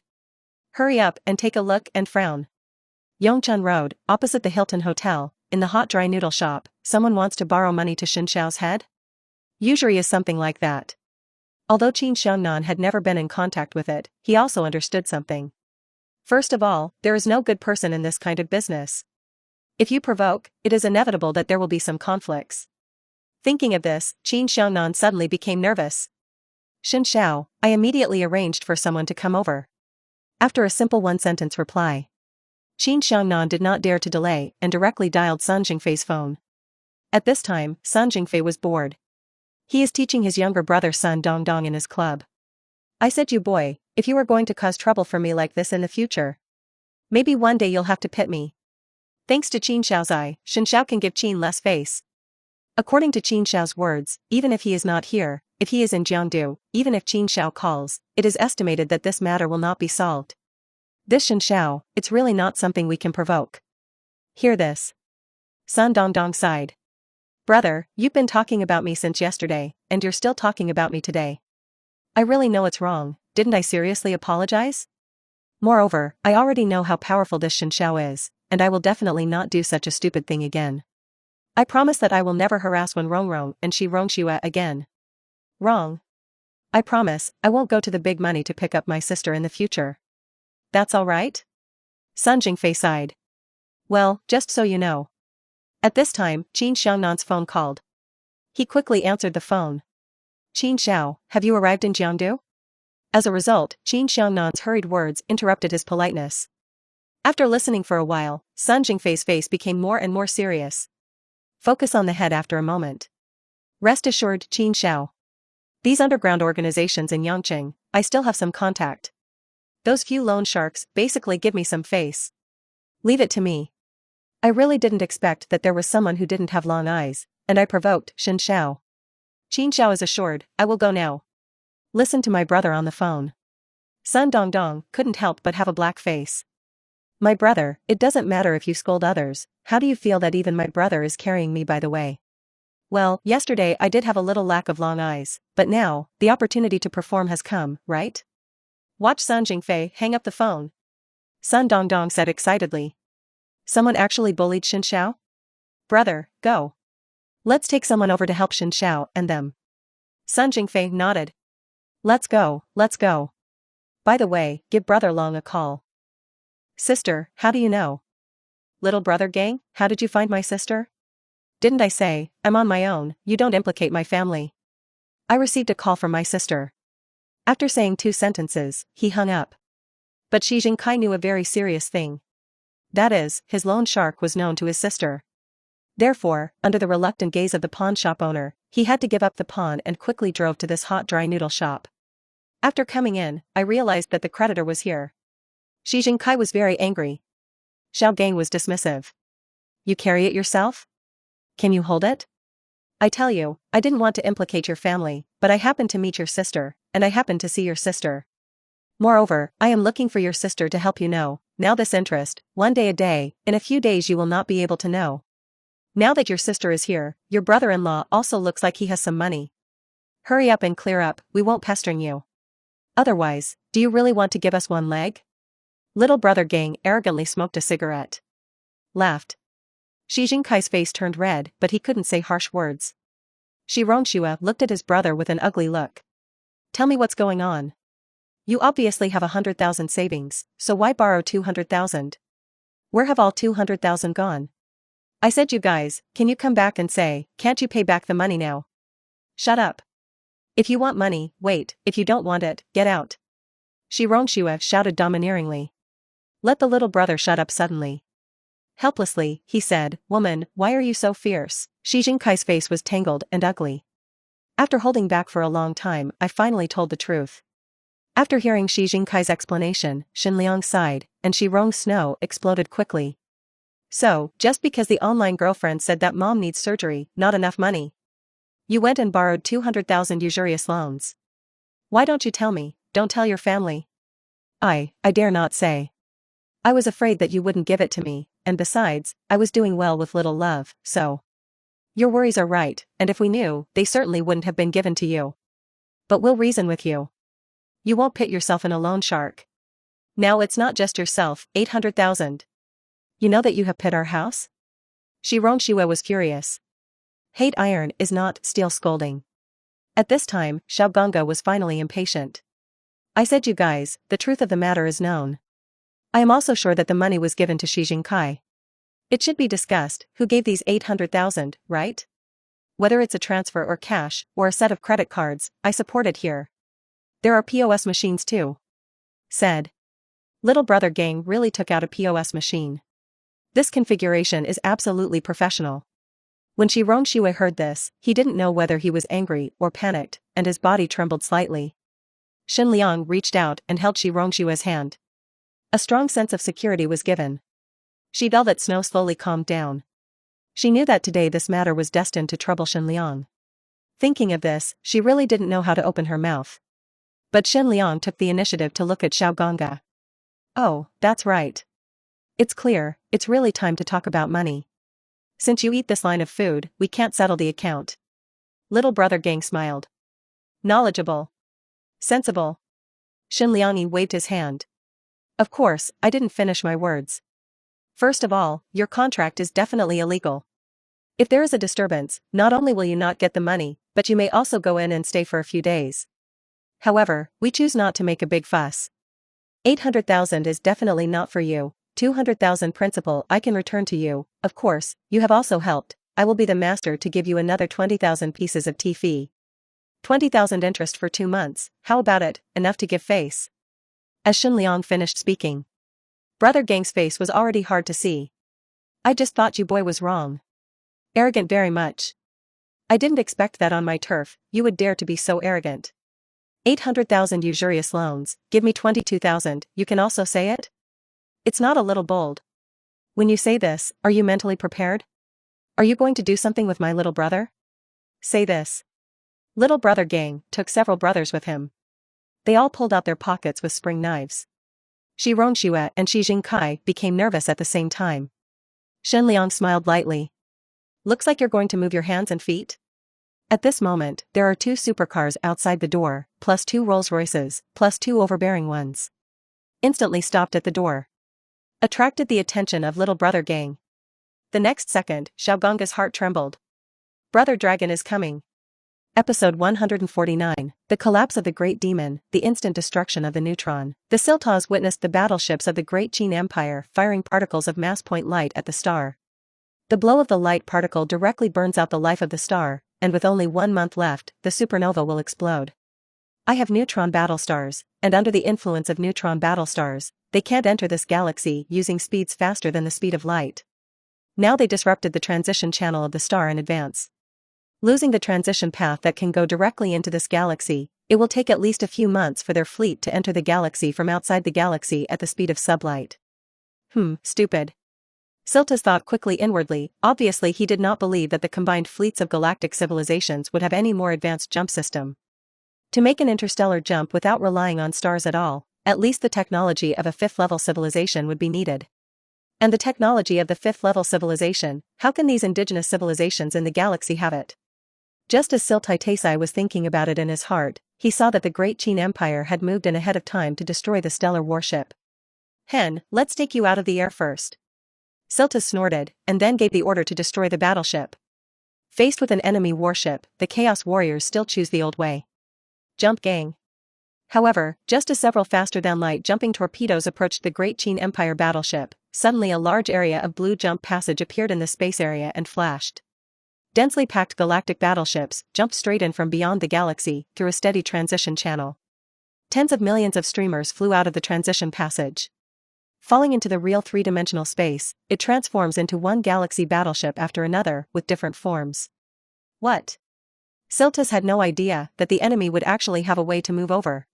Hurry up and take a look and frown. Yongchun Road, opposite the Hilton Hotel, in the hot dry noodle shop, someone wants to borrow money to Xin Shao's head? Usury is something like that. Although Qin Shengnan had never been in contact with it, he also understood something. First of all, there is no good person in this kind of business. If you provoke, it is inevitable that there will be some conflicts. Thinking of this, Qin Shengnan suddenly became nervous. Xin Shao, I immediately arranged for someone to come over. After a simple one-sentence reply. Qin Shengnan did not dare to delay and directly dialed Sun Jingfei's phone. At this time, Sun Jingfei was bored. He is teaching his younger brother Sun Dongdong in his club. I said, you boy, if you are going to cause trouble for me like this in the future, maybe one day you'll have to pit me. Thanks to Qin Shao's eye, Xin Shao can give Qin less face. According to Qin Shao's words, even if he is not here, if he is in Jiangdu, even if Qin Shao calls, it is estimated that this matter will not be solved. This Qin Shao, it's really not something we can provoke. Hear this. Sun Dongdong sighed. Brother, you've been talking about me since yesterday, and you're still talking about me today. I really know it's wrong, didn't I seriously apologize? Moreover, I already know how powerful this Qin Shao is, and I will definitely not do such a stupid thing again. I promise that I will never harass Wen Rongrong and Shi Rongxue again. Wrong. I promise, I won't go to the big money to pick up my sister in the future. That's all right? Sun Jingfei sighed. Well, just so you know. At this time, Qin Xiangnan's phone called. He quickly answered the phone. Qin Shao, have you arrived in Jiangdu? As a result, Qin Xiangnan's hurried words interrupted his politeness. After listening for a while, Sun Jingfei's face became more and more serious. Focus on the head after a moment. Rest assured, Qin Shao. These underground organizations in Yangqing, I still have some contact. Those few loan sharks basically give me some face. Leave it to me. I really didn't expect that there was someone who didn't have long eyes, and I provoked Qin Shao. Qin Shao is assured, I will go now. Listen to my brother on the phone. Sun Dongdong couldn't help but have a black face. My brother, it doesn't matter if you scold others, how do you feel that even my brother is carrying me by the way? Well, yesterday I did have a little lack of long eyes, but now, the opportunity to perform has come, right? Watch Sun Jingfei hang up the phone. Sun Dongdong said excitedly. Someone actually bullied Qin Shao? Brother, go. Let's take someone over to help Qin Shao and them. Sun Jingfei nodded. Let's go, let's go. By the way, give Brother Long a call. Sister, how do you know? Little brother gang, how did you find my sister? Didn't I say, I'm on my own, you don't implicate my family. I received a call from my sister. After saying 2 sentences, he hung up. But Shi Jingkai knew a very serious thing. That is, his loan shark was known to his sister. Therefore, under the reluctant gaze of the pawn shop owner, he had to give up the pawn and quickly drove to this hot dry noodle shop. After coming in, I realized that the creditor was here. Shi Jingkai was very angry. Xiao Gang was dismissive. You carry it yourself? Can you hold it? I tell you, I didn't want to implicate your family, but I happened to meet your sister, and I happened to see your sister. Moreover, I am looking for your sister to help you know, now this interest, one day a day, in a few days you will not be able to know. Now that your sister is here, your brother-in-law also looks like he has some money. Hurry up and clear up, we won't pestering you. Otherwise, do you really want to give us one leg? Little brother gang arrogantly smoked a cigarette. Laughed. Shi Jingkai's face turned red, but he couldn't say harsh words. Shi Rongxue looked at his brother with an ugly look. Tell me what's going on. You obviously have 100,000 savings, so why borrow 200,000? Where have all 200,000 gone? I said you guys, can you come back and say, can't you pay back the money now? Shut up. If you want money, wait, if you don't want it, get out. Shi Rongxue shouted domineeringly. Let the little brother shut up suddenly. Helplessly, he said, Woman, why are you so fierce? Shi Jingkai's face was tangled and ugly. After holding back for a long time, I finally told the truth. After hearing Shi Jingkai's explanation, Shen Liang sighed, and Shi Rong's snow exploded quickly. So, just because the online girlfriend said that mom needs surgery, not enough money. You went and borrowed 200,000 usurious loans. Why don't you tell me, don't tell your family? I dare not say. I was afraid that you wouldn't give it to me, and besides, I was doing well with little love, so. Your worries are right, and if we knew, they certainly wouldn't have been given to you. But we'll reason with you. You won't pit yourself in a loan shark. Now it's not just yourself, 800,000. You know that you have pit our house? Shi Rongxue was furious. Hate iron is not steel scolding. At this time, Xiao Gongga was finally impatient. I said you guys, the truth of the matter is known. I am also sure that the money was given to Shi Jingkai. It should be discussed, who gave these 800,000, right? Whether it's a transfer or cash, or a set of credit cards, I support it here. There are POS machines too. Said. Little brother gang really took out a POS machine. This configuration is absolutely professional. When Shi Rongxue heard this, he didn't know whether he was angry or panicked, and his body trembled slightly. Shen Liang reached out and held Shi Rongxue's hand. A strong sense of security was given. Shi Velvet Snow slowly calmed down. She knew that today this matter was destined to trouble Xinliang. Thinking of this, she really didn't know how to open her mouth. But Xinliang took the initiative to look at Xiaoganga. Oh, that's right. It's clear, it's really time to talk about money. Since you eat this line of food, we can't settle the account. Little brother Gang smiled. Knowledgeable. Sensible. Xinliang waved his hand. Of course, I didn't finish my words. First of all, your contract is definitely illegal. If there is a disturbance, not only will you not get the money, but you may also go in and stay for a few days. However, we choose not to make a big fuss. 800,000 is definitely not for you, 200,000 principal I can return to you, of course, you have also helped, I will be the master to give you another 20,000 pieces of tea fee. 20,000 interest for 2 months, how about it, enough to give face? As Xinliang finished speaking. Brother Gang's face was already hard to see. I just thought you boy was wrong. Arrogant very much. I didn't expect that on my turf, you would dare to be so arrogant. 800,000 usurious loans, give me 22,000, you can also say it? It's not a little bold. When you say this, are you mentally prepared? Are you going to do something with my little brother? Say this. Little brother Gang took several brothers with him. They all pulled out their pockets with spring knives. Shi Rongxue and Shi Jingkai became nervous at the same time. Xinliang smiled lightly. Looks like you're going to move your hands and feet? At this moment, there are 2 supercars outside the door, plus 2 Rolls-Royces, plus 2 overbearing ones. Instantly stopped at the door. Attracted the attention of little brother Gang. The next second, Xiaoganga's heart trembled. Brother Dragon is coming. Episode 149, The Collapse of the Great Demon, the Instant Destruction of the Neutron. The Siltas witnessed the battleships of the Great Qin Empire firing particles of mass point light at the star. The blow of the light particle directly burns out the life of the star, and with only 1 month left, the supernova will explode. I have neutron battlestars, and under the influence of neutron battlestars, they can't enter this galaxy using speeds faster than the speed of light. Now they disrupted the transition channel of the star in advance. Losing the transition path that can go directly into this galaxy, it will take at least a few months for their fleet to enter the galaxy from outside the galaxy at the speed of sublight. Stupid. Siltas thought quickly inwardly, obviously he did not believe that the combined fleets of galactic civilizations would have any more advanced jump system. To make an interstellar jump without relying on stars at all, at least the technology of a 5th-level civilization would be needed. And the technology of the 5th-level civilization, how can these indigenous civilizations in the galaxy have it? Just as Siltai Taisai was thinking about it in his heart, he saw that the Great Qin Empire had moved in ahead of time to destroy the stellar warship. Hen, let's take you out of the air first. Siltas snorted, and then gave the order to destroy the battleship. Faced with an enemy warship, the Chaos Warriors still choose the old way. Jump Gang. However, just as several faster-than-light jumping torpedoes approached the Great Qin Empire battleship, suddenly a large area of blue jump passage appeared in the space area and flashed. Densely packed galactic battleships jumped straight in from beyond the galaxy through a steady transition channel. Tens of millions of streamers flew out of the transition passage. Falling into the real 3-dimensional space, it transforms into one galaxy battleship after another with different forms. What? Siltas had no idea that the enemy would actually have a way to move over.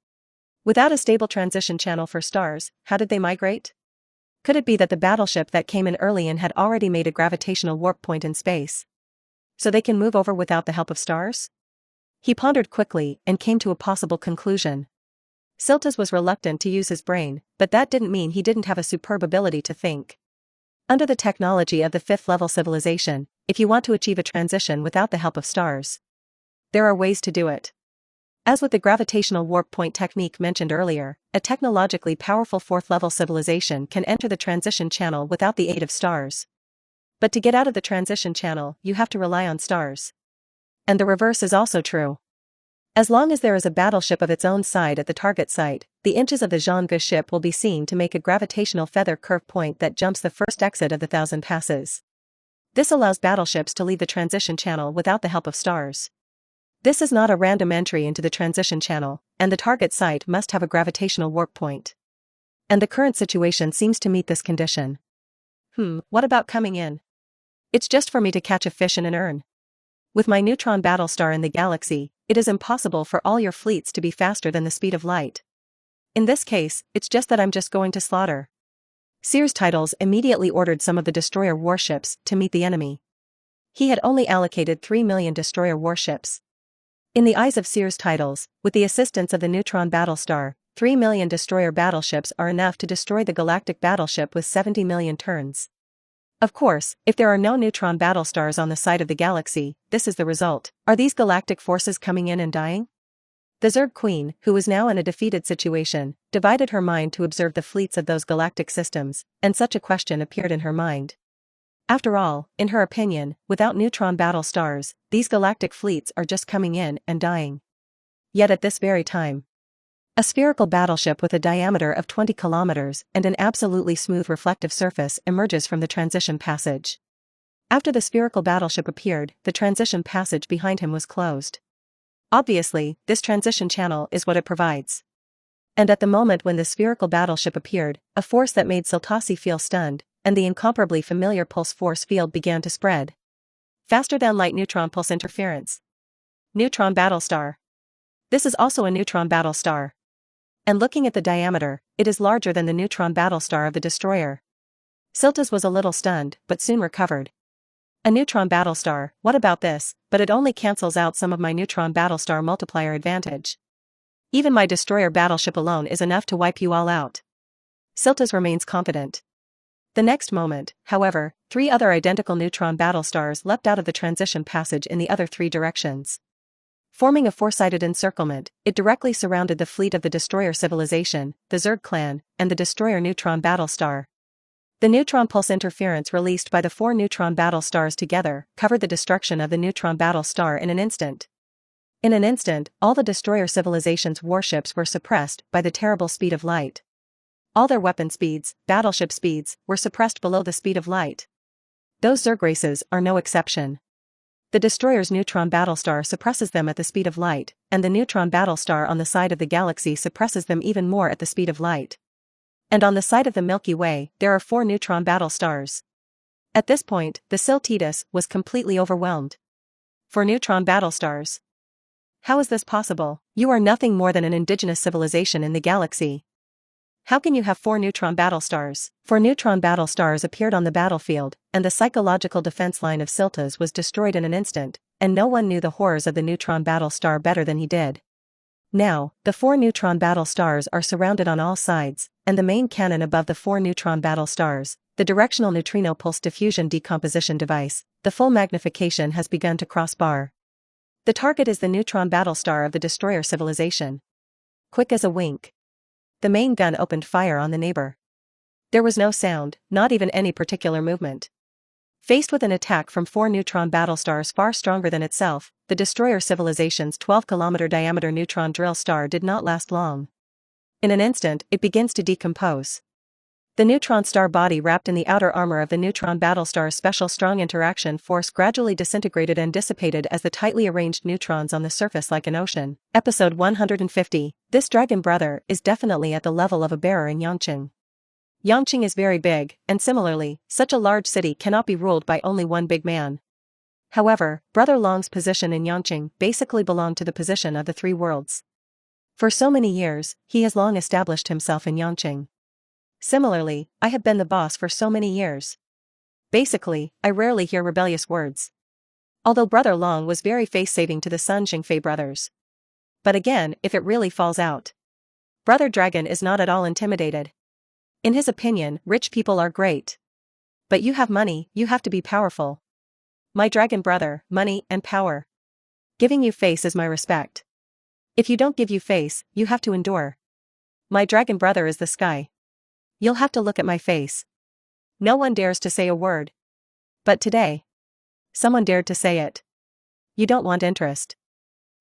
Without a stable transition channel for stars, how did they migrate? Could it be that the battleship that came in early had already made a gravitational warp point in space? So they can move over without the help of stars? He pondered quickly and came to a possible conclusion. Siltas was reluctant to use his brain, but that didn't mean he didn't have a superb ability to think. Under the technology of the 5th-level civilization, if you want to achieve a transition without the help of stars, there are ways to do it. As with the gravitational warp point technique mentioned earlier, a technologically powerful 4th-level civilization can enter the transition channel without the aid of stars. But to get out of the transition channel, you have to rely on stars. And the reverse is also true. As long as there is a battleship of its own side at the target site, the inches of the Zhangge ship will be seen to make a gravitational feather curve point that jumps the first exit of the 1,000 passes. This allows battleships to leave the transition channel without the help of stars. This is not a random entry into the transition channel, and the target site must have a gravitational warp point. And the current situation seems to meet this condition. What about coming in? It's just for me to catch a fish in an urn. With my neutron battlestar in the galaxy, it is impossible for all your fleets to be faster than the speed of light. In this case, it's just that I'm just going to slaughter. Sears Titles immediately ordered some of the destroyer warships to meet the enemy. He had only allocated 3 million destroyer warships. In the eyes of Sears titles, with the assistance of the neutron battlestar, 3 million destroyer battleships are enough to destroy the galactic battleship with 70 million turns. Of course, if there are no neutron battlestars on the side of the galaxy, this is the result. Are these galactic forces coming in and dying? The Zerg Queen, who was now in a defeated situation, divided her mind to observe the fleets of those galactic systems, and such a question appeared in her mind. After all, in her opinion, without neutron battle stars, these galactic fleets are just coming in and dying. Yet at this very time, a spherical battleship with a diameter of 20 kilometers and an absolutely smooth reflective surface emerges from the transition passage. After the spherical battleship appeared, the transition passage behind him was closed. Obviously, this transition channel is what it provides. And at the moment when the spherical battleship appeared, a force that made Siltasi feel stunned, and the incomparably familiar pulse force field began to spread. Faster than light neutron pulse interference. Neutron battlestar. This is also a neutron battlestar. And looking at the diameter, it is larger than the neutron battlestar of the destroyer. Siltas was a little stunned, but soon recovered. A neutron battlestar, what about this? But it only cancels out some of my neutron battlestar multiplier advantage. Even my destroyer battleship alone is enough to wipe you all out. Siltas remains confident. The next moment, however, 3 other identical neutron battlestars leapt out of the transition passage in the other 3 directions. Forming a 4-sided encirclement, it directly surrounded the fleet of the destroyer civilization, the Zerg clan, and the destroyer neutron battlestar. The neutron pulse interference released by the 4 neutron battlestars together covered the destruction of the neutron battlestar in an instant. In an instant, all the destroyer civilization's warships were suppressed by the terrible speed of light. All their weapon speeds, battleship speeds, were suppressed below the speed of light. Those Zerg races are no exception. The destroyer's neutron battlestar suppresses them at the speed of light, and the neutron battlestar on the side of the galaxy suppresses them even more at the speed of light. And on the side of the Milky Way, there are 4 neutron battlestars. At this point, the Siltitas was completely overwhelmed. 4 neutron battlestars. How is this possible? You are nothing more than an indigenous civilization in the galaxy. How can you have 4 neutron battlestars? 4 neutron battlestars appeared on the battlefield, and the psychological defense line of Siltas was destroyed in an instant, and no one knew the horrors of the neutron battlestar better than he did. Now, the 4 neutron battlestars are surrounded on all sides, and the main cannon above the 4 neutron battlestars, the directional neutrino pulse diffusion decomposition device, the full magnification has begun to crossbar. The target is the neutron battlestar of the destroyer civilization. Quick as a wink, the main gun opened fire on the neighbor. There was no sound, not even any particular movement. Faced with an attack from 4 neutron battlestars far stronger than itself, the destroyer civilization's 12-kilometer diameter neutron drill star did not last long. In an instant, it begins to decompose. The neutron star body wrapped in the outer armor of the neutron battlestar's special strong interaction force gradually disintegrated and dissipated as the tightly arranged neutrons on the surface like an ocean. Episode 150. This dragon brother is definitely at the level of a bearer in Yangqing. Yangqing is very big, and similarly, such a large city cannot be ruled by only one big man. However, Brother Long's position in Yangqing basically belonged to the position of the 3 worlds. For so many years, he has long established himself in Yangqing. Similarly, I have been the boss for so many years. Basically, I rarely hear rebellious words. Although Brother Long was very face-saving to the Sun Xingfei brothers. But again, if it really falls out, Brother Dragon is not at all intimidated. In his opinion, rich people are great. But you have money, you have to be powerful. My dragon brother, money and power. Giving you face is my respect. If you don't give you face, you have to endure. My dragon brother is the sky. You'll have to look at my face. No one dares to say a word. But today, someone dared to say it. You don't want interest.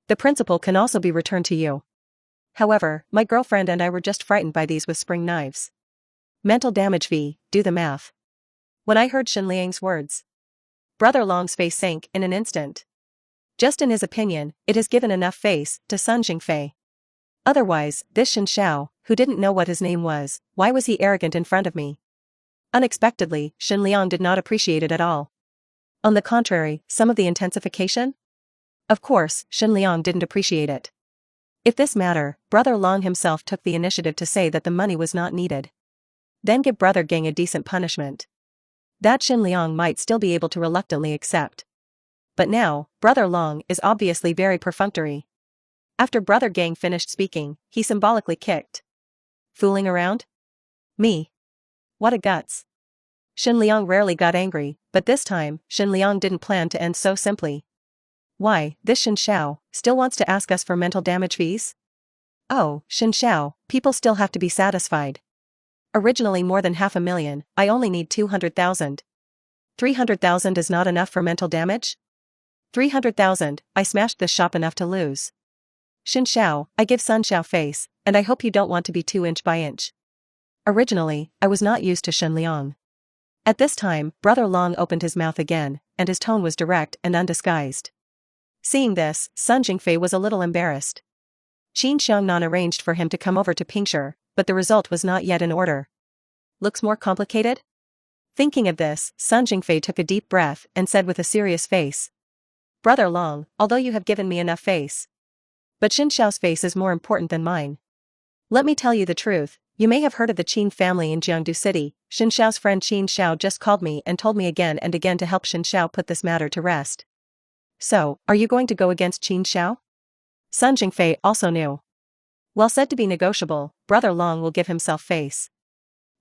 The principal can also be returned to you. However, my girlfriend and I were just frightened by these with spring knives. Mental damage v, do the math. When I heard Shen Liang's words, Brother Long's face sank in an instant. Just in his opinion, it has given enough face to Sun Xingfei. Otherwise, this Shen Xiao, who didn't know what his name was, why was he arrogant in front of me? Unexpectedly, Shen Liang did not appreciate it at all. On the contrary, some of the intensification? Of course, Shen Liang didn't appreciate it. If this matter, Brother Long himself took the initiative to say that the money was not needed. Then give Brother Gang a decent punishment. That Shen Liang might still be able to reluctantly accept. But now, Brother Long is obviously very perfunctory. After Brother Gang finished speaking, he symbolically kicked. Fooling around? Me. What a guts. Shen Liang rarely got angry, but this time, Shen Liang didn't plan to end so simply. Why, this Shen Xiao still wants to ask us for mental damage fees? Oh, Shen Xiao, people still have to be satisfied. Originally more than 500,000, I only need 200,000. 300,000 is not enough for mental damage? 300,000, I smashed this shop enough to lose. Shen Xiao, I give Sun Xiao face, and I hope you don't want to be 2 inch by inch. Originally, I was not used to Shen Liang. At this time, Brother Long opened his mouth again, and his tone was direct and undisguised. Seeing this, Sun Jingfei was a little embarrassed. Qin Sheng arranged for him to come over to Pingshe, but the result was not yet in order. Looks more complicated? Thinking of this, Sun Jingfei took a deep breath and said with a serious face. Brother Long, although you have given me enough face. But Shen Xiao's face is more important than mine. Let me tell you the truth, you may have heard of the Qin family in Jiangdu City. Shen Xiao's friend Qin Xiao just called me and told me again and again to help Shen Xiao put this matter to rest. So, are you going to go against Qin Xiao? Sun Jingfei also knew. While said to be negotiable, Brother Long will give himself face.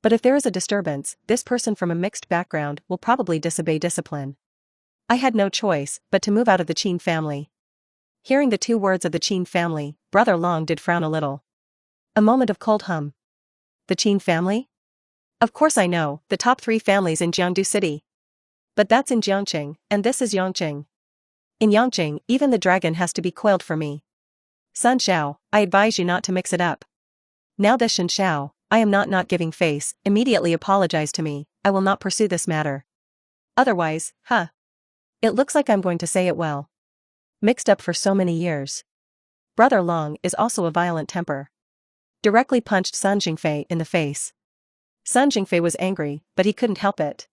But if there is a disturbance, this person from a mixed background will probably disobey discipline. I had no choice but to move out of the Qin family. Hearing the 2 words of the Qin family, Brother Long did frown a little. A moment of cold hum. The Qin family? Of course I know, the top 3 families in Jiangdu City. But that's in Jiangqing, and this is Yangqing. In Yangqing, even the dragon has to be coiled for me. Sun Xiao, I advise you not to mix it up. Now this Shen Xiao, I am not giving face, immediately apologize to me, I will not pursue this matter. Otherwise, It looks like I'm going to say it well. Mixed up for so many years. Brother Long is also a violent temper. Directly punched Sun Jingfei in the face. Sun Jingfei was angry, but he couldn't help it.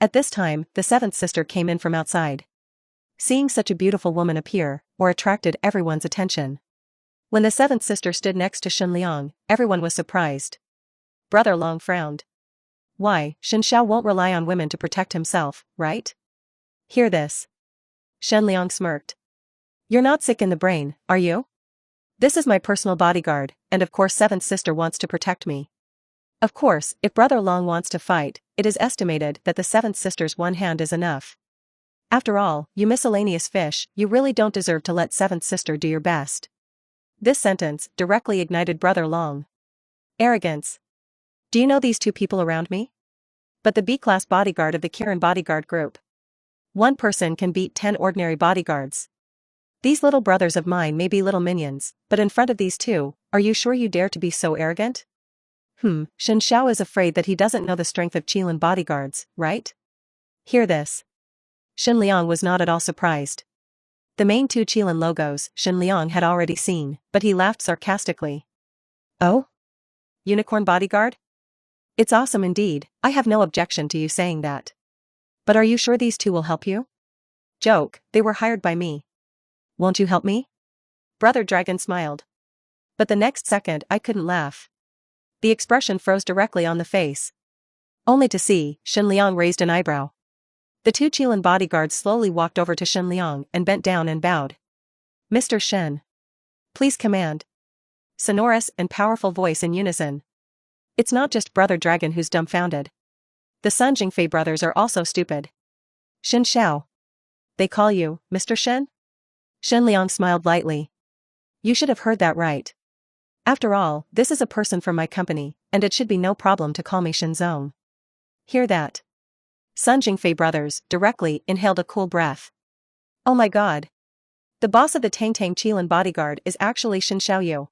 At this time, the 7th sister came in from outside. Seeing such a beautiful woman appear, attracted everyone's attention. When the 7th sister stood next to Shen Liang, everyone was surprised. Brother Long frowned. Why, Shen Xiao won't rely on women to protect himself, right? Hear this. Shen Liang smirked. You're not sick in the brain, are you? This is my personal bodyguard, and of course 7th sister wants to protect me. Of course, if Brother Long wants to fight, it is estimated that the 7th sister's one hand is enough. After all, you miscellaneous fish, you really don't deserve to let 7th sister do your best. This sentence directly ignited Brother Long. Arrogance. Do you know these 2 people around me? But the B-class bodyguard of the Kirin bodyguard group. One person can beat 10 ordinary bodyguards. These little brothers of mine may be little minions, but in front of these 2, are you sure you dare to be so arrogant? Shen Xiao is afraid that he doesn't know the strength of Qilin bodyguards, right? Hear this. Shen Liang was not at all surprised. The main 2 Qilin logos Shen Liang had already seen, but he laughed sarcastically. Oh? Unicorn bodyguard? It's awesome indeed, I have no objection to you saying that. But are you sure these 2 will help you? Joke, they were hired by me. Won't you help me? Brother Dragon smiled. But the next second I couldn't laugh. The expression froze directly on the face. Only to see, Shen Liang raised an eyebrow. The 2 Qilin bodyguards slowly walked over to Shen Liang and bent down and bowed. Mr. Shen. Please command. Sonorous and powerful voice in unison. It's not just Brother Dragon who's dumbfounded. The Sun Jingfei brothers are also stupid. Shen Xiao. They call you, Mr. Shen? Shen Liang smiled lightly. You should have heard that right. After all, this is a person from my company, and it should be no problem to call me Shen Zong. Hear that? Sun Jingfei brothers directly inhaled a cool breath. Oh my god. The boss of the Tang Tang Qilin bodyguard is actually Shen Xiaoyu.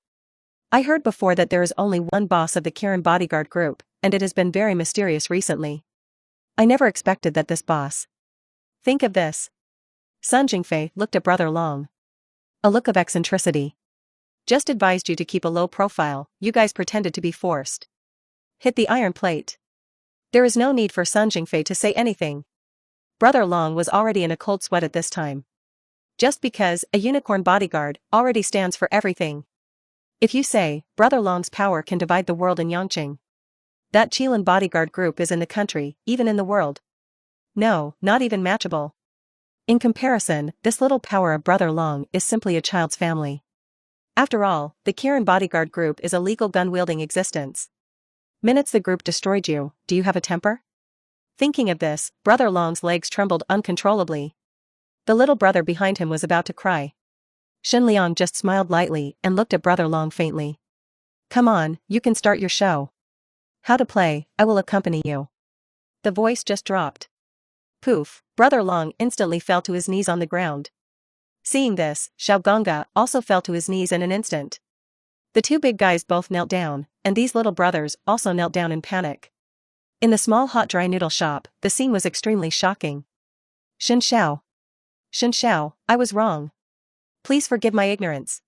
I heard before that there is only one boss of the Kirin bodyguard group, and it has been very mysterious recently. I never expected that this boss. Think of this. Sun Jingfei looked at Brother Long. A look of eccentricity. Just advised you to keep a low profile, you guys pretended to be forced. Hit the iron plate. There is no need for Sun Jingfei to say anything. Brother Long was already in a cold sweat at this time. Just because a unicorn bodyguard already stands for everything. If you say, Brother Long's power can divide the world in Yangqing. That Qilin bodyguard group is in the country, even in the world. No, not even matchable. In comparison, this little power of Brother Long is simply a child's family. After all, the Qin bodyguard group is a legal gun-wielding existence. Minutes the group destroyed you, do you have a temper? Thinking of this, Brother Long's legs trembled uncontrollably. The little brother behind him was about to cry. Shen Liang just smiled lightly and looked at Brother Long faintly. Come on, you can start your show. How to play, I will accompany you. The voice just dropped. Poof, Brother Long instantly fell to his knees on the ground. Seeing this, Xiao Gongga also fell to his knees in an instant. The two big guys both knelt down, and these little brothers also knelt down in panic. In the small hot dry noodle shop, the scene was extremely shocking. Shen Xiao, I was wrong. Please forgive my ignorance.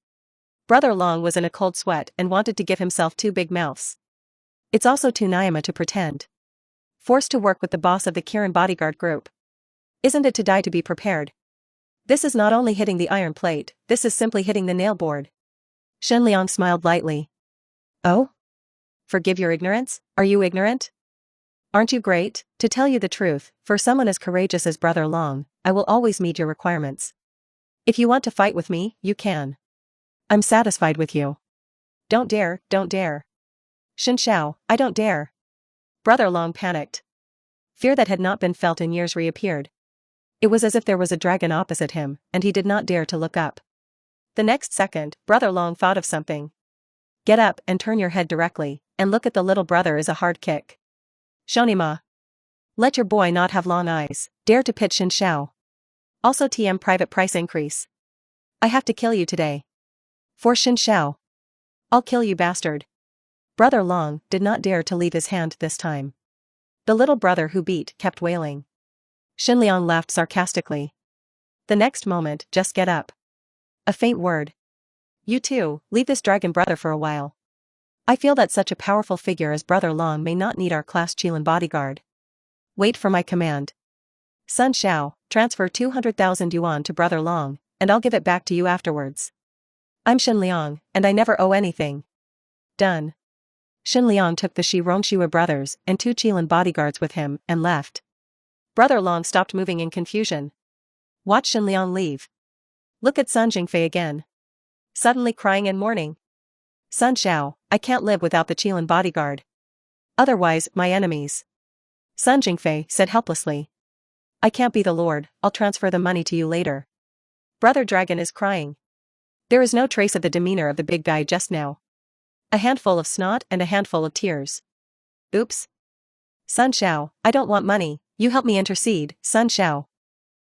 Brother Long was in a cold sweat and wanted to give himself two big mouths. It's also too Nyama to pretend. Forced to work with the boss of the Qin bodyguard group. Isn't it to die to be prepared? This is not only hitting the iron plate, this is simply hitting the nail board. Shen Liang smiled lightly. Oh? Forgive your ignorance? Are you ignorant? Aren't you great? To tell you the truth, for someone as courageous as Brother Long, I will always meet your requirements. If you want to fight with me, you can. I'm satisfied with you. Don't dare, don't dare. Shen Xiao, I don't dare. Brother Long panicked. Fear that had not been felt in years reappeared. It was as if there was a dragon opposite him, and he did not dare to look up. The next second, Brother Long thought of something. Get up and turn your head directly, and look at the little brother as a hard kick. Shonima. Let your boy not have long eyes, dare to pitch Shen Xiao. Also TM private price increase. I have to kill you today. For Shen Xiao. I'll kill you bastard. Brother Long did not dare to leave his hand this time. The little brother who beat kept wailing. Shen Liang laughed sarcastically. The next moment, just get up. A faint word. You too, leave this dragon brother for a while. I feel that such a powerful figure as Brother Long may not need our class Qilin bodyguard. Wait for my command. Sun Xiao, transfer 200,000 yuan to Brother Long, and I'll give it back to you afterwards. I'm Shen Liang, and I never owe anything. Done. Shen Liang took the Shi Rongxue brothers and 2 Qilin bodyguards with him and left. Brother Long stopped moving in confusion. Watch Shen Liang leave. Look at Sun Jingfei again. Suddenly crying in mourning. Sun Xiao, I can't live without the Qilin bodyguard. Otherwise, my enemies. Sun Jingfei said helplessly. I can't be the lord, I'll transfer the money to you later. Brother Dragon is crying. There is no trace of the demeanor of the big guy just now. A handful of snot and a handful of tears. Oops. Sun Xiao, I don't want money, you help me intercede, Sun Xiao.